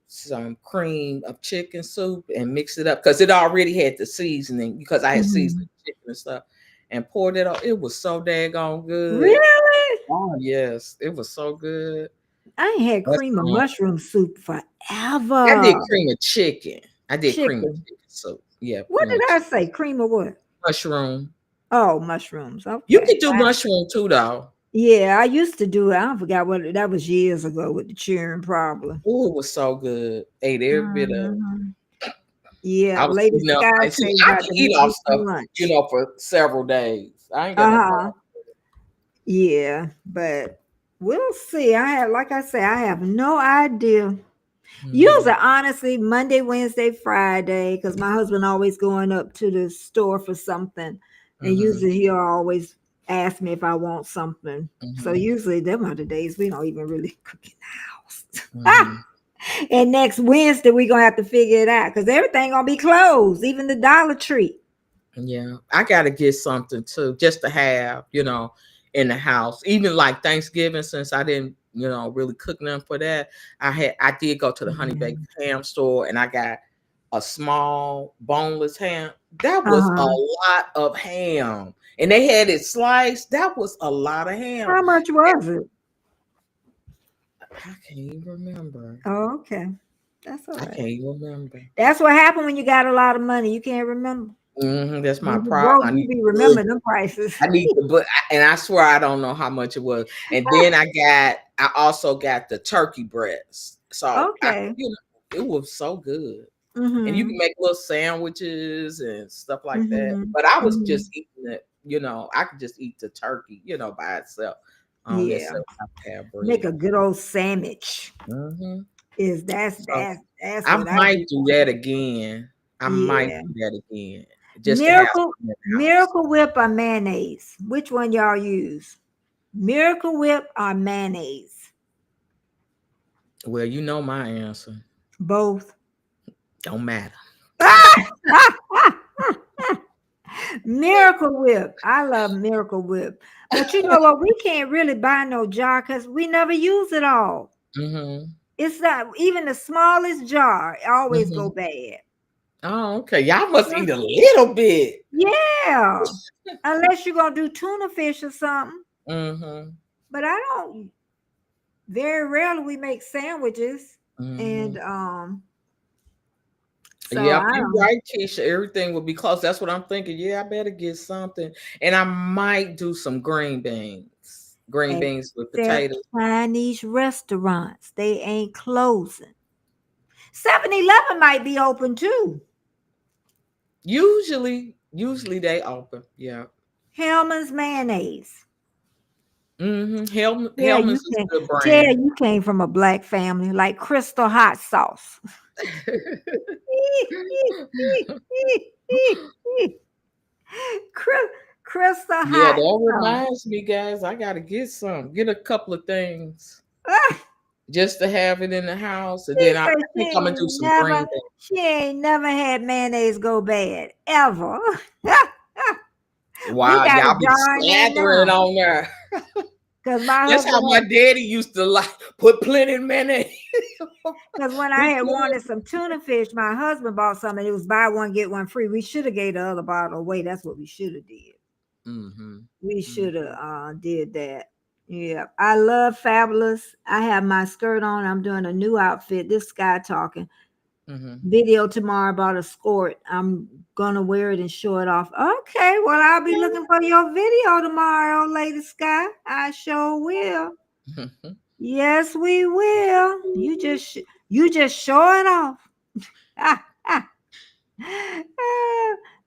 some cream of chicken soup and mixed it up because it already had the seasoning because I had seasoned Hmm. chicken and stuff and poured it on. It was so daggone good. Really? Oh yes, it was so good. I ain't had That's cream of mushroom soup I forever. did cream of chicken. I did cream of Chicken. chicken soup. Yeah, What cream did of I chicken. say? Cream of what? Mushroom. Oh, mushrooms. You Okay. could do mushroom too, though. Yeah, I used to do it. I forgot what that was years ago with the cheering problem. Oh, it was so good. Ate every bit of it. Mhm. Yeah, I was Lady eating up. Sky I see. say I about can to eat make off me some stuff, you lunch. know, for several days. I ain't got no Uh-huh. problem. Yeah, but we'll see. I have, like I say, I have no idea. Mm-hmm. Usually, honestly, Monday, Wednesday, Friday, because my husband always going up to the store for something, and Mm-hmm. usually he'll always ask me if I want something. So Mm-hmm. usually, them are the days we don't even really cook in the house. Mm-hmm. And next Wednesday, we're gonna have to figure it out because everything gonna be closed, even the Dollar Tree. Yeah, I gotta get something too, just to have, you know, in the house. Even like Thanksgiving, since I didn't, you know, really cook nothing for that. I did go to the honey Yeah. baked ham store and I got a small boneless ham. That was a Uh-huh. lot of ham. And they had it sliced. That was a lot of ham. How much was it? I can't even remember. Oh, okay. That's all I right. can't even remember. That's what happened when you got a lot of money. You can't remember. That's my When you problem. broke, I you need be the budget. remembering them prices. I need the but and I swear I don't know how much it was. And then I also got the turkey breast. So Okay. you know, it was so good. And you can Mm-hmm. make little sandwiches and stuff like that. Mm-hmm. But I was Mm-hmm. just eating it, you know, I could just eat the turkey, you know, by itself. I don't Yeah. necessarily have to have Make bread. a good old sandwich. Hmm. Is that's So that's that's I what I might do. do that again. I might Yeah. do that again just to have Miracle some in the house. Miracle Whip or mayonnaise? Which one y'all use? Miracle Whip or mayonnaise? Well, you know my answer. Both. Don't matter. Miracle Whip. I love Miracle Whip. But you know what? We can't really buy no jar because we never use it all. Hmm. It's not even the smallest jar always go Hmm. bad. Oh, okay. Y'all must eat a little bit. Yeah. Unless you're gonna do tuna fish or something. Hmm. But I don't very rarely we make sandwiches. Hmm. And so Yep, I you don't right, Keisha. Everything will be close. That's what I'm thinking. Yeah, I better get something. And I might do some green beans. Green beans with except potatoes. Chinese restaurants. They ain't closing. 7-Eleven might be open too. Usually they open. Yeah. Hellman's mayonnaise. Hellman's is a good Tell brand. you came from a black family like Crystal hot sauce. Cry- Crystal Yeah, hot that sauce. reminds me, guys. I gotta get some. Get a couple of things Ah, just to have it in the house, and she then I said think I'm gonna do some green beans. she ain't never had mayonnaise go bad ever. We Wow, got a y'all be jar in there slathering now on there. because my That's how husband my had daddy used to like put plenty of mayonnaise. because when I Put had plenty. wanted some tuna fish, my husband bought some and it was buy one get one free. We should have gave the other bottle away. That's what we should have did. Mm-hmm. We should have Mm-hmm. did that. Yeah, I love Fabulous. I have my skirt on. I'm doing a new outfit. This guy talking Mm-hmm. video tomorrow about a skirt. I'm gonna wear it and show it off. Okay, well I'll be looking for your video tomorrow, Lady Sky. I sure will. Yes, we will. You just show it off.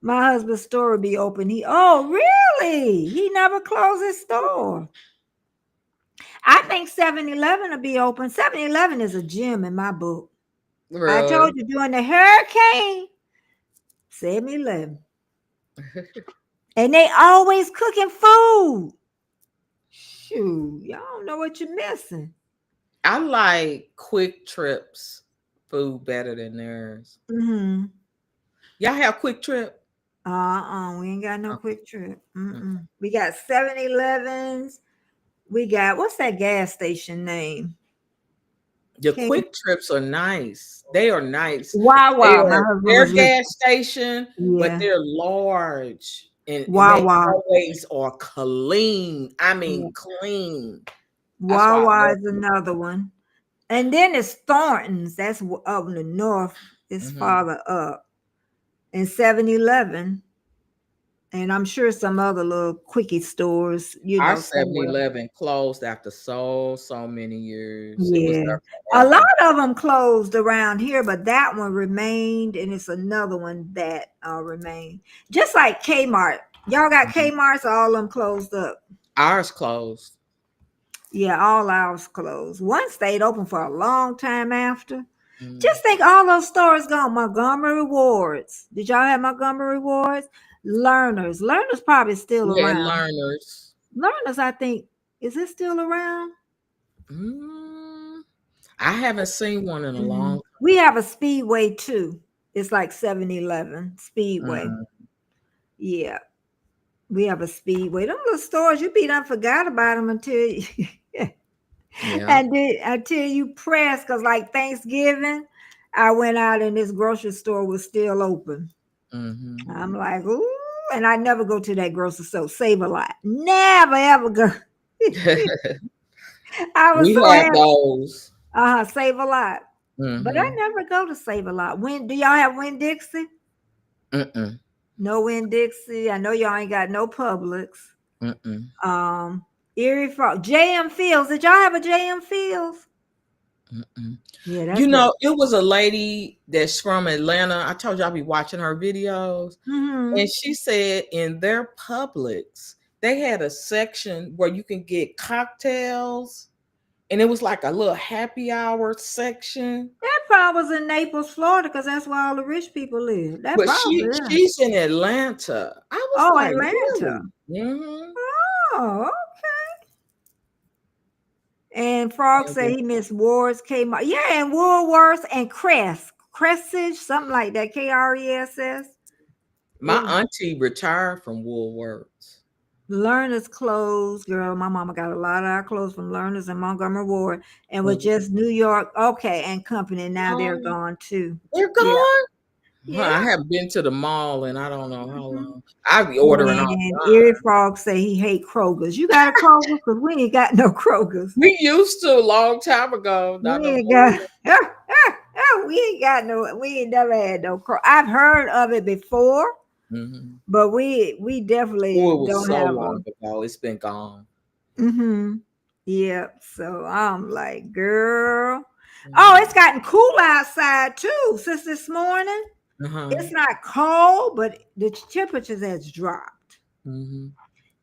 My husband's store will be open. Really? He never closed his store. I think 7-Eleven will be open. 7-Eleven is a gym in my book. I told Really? you during the hurricane, 7-Eleven. And they always cooking food. Shoot, y'all don't know what you're missing. I like Quick Trips food better than theirs. Mm-hmm. Y'all have Quick Trip? We ain't got no Okay. Quick Trip. Okay. We got 7-Elevens. We got, what's that gas station name? The Can't, Quick Trips are nice. They are nice. Wawa. My husband They're was just, gas station, but yeah. they're large and they Wawa. always are clean. I Yeah. mean clean. That's why I Wawa love is it. another one. And then it's Thornton's. That's up in the north. It's Mhm. farther up. And 7-Eleven. And I'm sure some other little quickie stores, Our somewhere. 7-Eleven closed after so many years. It was Yeah. there A lot forever. of them closed around here, but that one remained, and it's another one that remained. Just like Kmart. Y'all got Mhm. Kmart's, all of them closed up. Ours closed. Yeah, all ours closed. One stayed open for a long time after. Mhm. Just think all those stores gone. Montgomery Wards. Did y'all have Montgomery Wards? Learners. Learners probably still We had around. learners. Learners, I think, is it still around? Mm, I haven't seen one in a long We have a Speedway too. It's like 7-Eleven Speedway. time. Yeah, we have a Speedway. Them little stores, you be done forgot about them until you, Yeah. and then until you press. Cause like Thanksgiving, I went out and this grocery store was still open. Hmm. I'm like, ooh, and I never go to that grocery store. Save a lot. Never ever go. I was We so had happy. those. Save a lot. But I Hmm. never go to Save a Lot. When do y'all have Winn Dixie? Mm-mm. No Winn Dixie. I know y'all ain't got no Publix. Mm-mm. Um, Erie Frog. JM Fields. Did y'all have a JM Fields? Mm-mm. Yeah, You that's what. know, it was a lady that's from Atlanta. I told you I'll be watching her videos. And Mm-hmm. she said in their Publix, they had a section where you can get cocktails. And it was like a little happy hour section. That probably was in Naples, Florida, because that's where all the rich people live. That But probably is. she's in Atlanta. I was Oh, like, Atlanta. really? Hmm. Oh, and Frog said he missed Ward's, Kmart. Yeah, and Woolworths and Cressage, something like that. Kress. It My was auntie retired from Woolworths. Learners clothes, girl. My mama got a lot of our clothes from Learners and Montgomery Ward, and was Mhm. just New York, okay, and Company. Now they're Oh, gone too. they're Yeah, gone? Huh, yeah. I haven't been to the mall and I don't know how Mhm. long. I be ordering And online. Erie Frog say he hate Kroger's. You got a Kroger? Because we ain't got no Kroger's. We used to a long time ago, We not no ain't got. more. We ain't got no. We ain't never had no Kroger. I've heard of it before, Mhm. but we Oh, definitely it was don't so have a. long ago. It's been gone. Mm-hmm. Yep. So I'm like, girl. Oh, Mhm. it's gotten cool outside too since this morning. Uh-huh. It's not cold, but the temperatures has dropped. Mhm.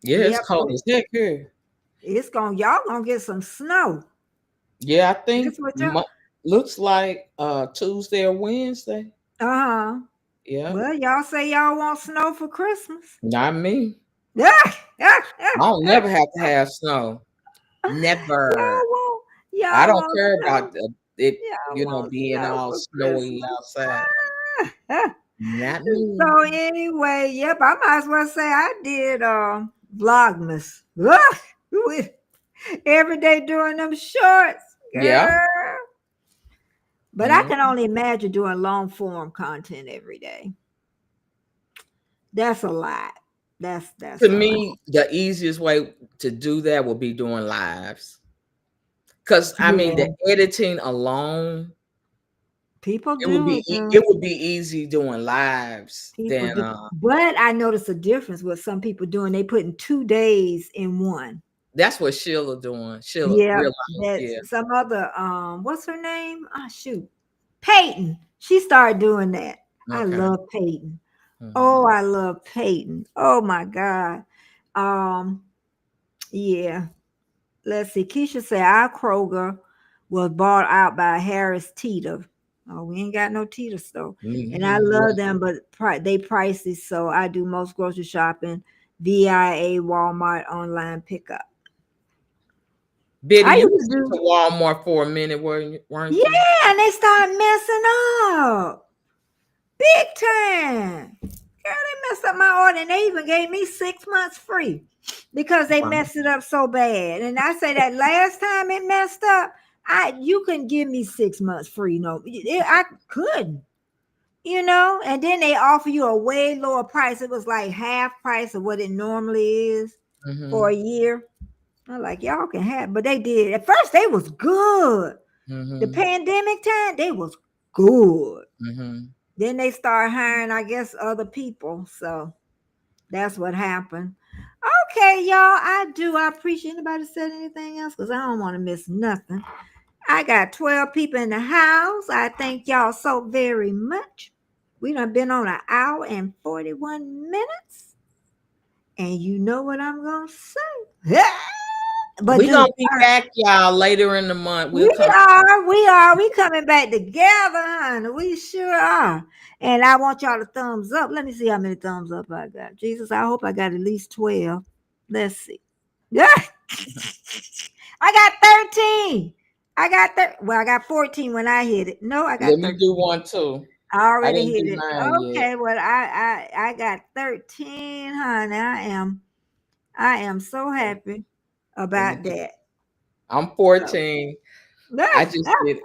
Yeah, it's Yep. cold as heck here. It's y'all gonna get some snow. Yeah, I think That's what y'all. looks like Tuesday or Wednesday. Uh-huh. Yeah, Well, y'all say y'all want snow for Christmas. not me. Y'all I don't never have to have snow. Never. want I y'all don't want care snow. about it, Y'all want being snow all for snowy Christmas. outside. Not me. So anyway, yep, I might as well say I did Vlogmas. Ugh, with every day doing them shorts, Yeah. girl. But I Mm. can only imagine doing long form content every day. That's a lot. That's To a lot. me, the easiest way to do that would be doing lives. Because I mean, Yeah, the editing alone, people it would do be it, girl. it would be easy doing lives People than do. But I noticed a difference what some people doing. They putting 2 days in one. that's what Sheila doing. Sheila, Yeah, real life, yeah. that's some other what's her name? Ah, shoot. Peyton. She started doing that. I Okay. love Peyton. Mhm. Oh, I love Peyton. Oh my God. Um, yeah. Let's see. Keisha said our Kroger was bought out by Harris Teeter. Oh, we ain't got no Teeter store. And I Mhm. love them, but they pricey. So I do most grocery shopping VIA Walmart online pickup. Biddy, you was to Walmart for a minute, weren't you? Yeah, and they started messing up. Big time. Girl, they messed up my order, and they even gave me 6 months free because they messed it up so bad. And I say that last time it messed up, you couldn't give me 6 months free. No, I couldn't. You know, and then they offer you a way lower price. It was like half price of what it normally is for a year. I'm like, y'all can have, but they did. At first, they was good. The pandemic time, they was good. Then they started hiring, I guess, other people. So that's what happened. Okay, y'all. I appreciate anybody said anything else because I don't want to miss nothing. I got 12 people in the house. I thank y'all so very much. We done been on an hour and 41 minutes. And you know what I'm going to say. But we're going to be back, y'all, later in the month. We coming back together, honey. We sure are. And I want y'all to thumbs up. Let me see how many thumbs up I got. Jesus, I hope I got at least 12. Let's see. Yeah. I got 13. I got 14 when I hit it. No, I got 13. Let me do one too. I already hit it. Okay, yet. Well, I got 13, honey. I am so happy about that. I'm 14. I just did it.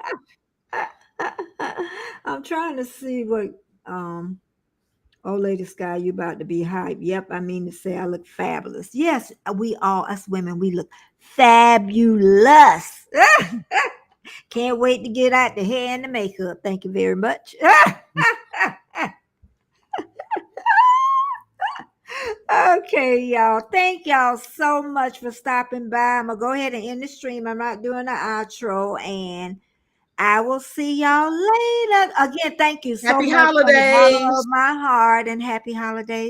I'm trying to see what oh Lady Sky, you about to be hype. Yep, I mean to say I look fabulous. Yes, we all, us women, we look fabulous. Can't wait to get out the hair and the makeup. Thank you very much. Okay, y'all. Thank y'all so much for stopping by. I'm going to go ahead and end the stream. I'm not doing the outro, and I will see y'all later. Again, thank you so much. Happy holidays. From the bottom of my heart, and happy holidays.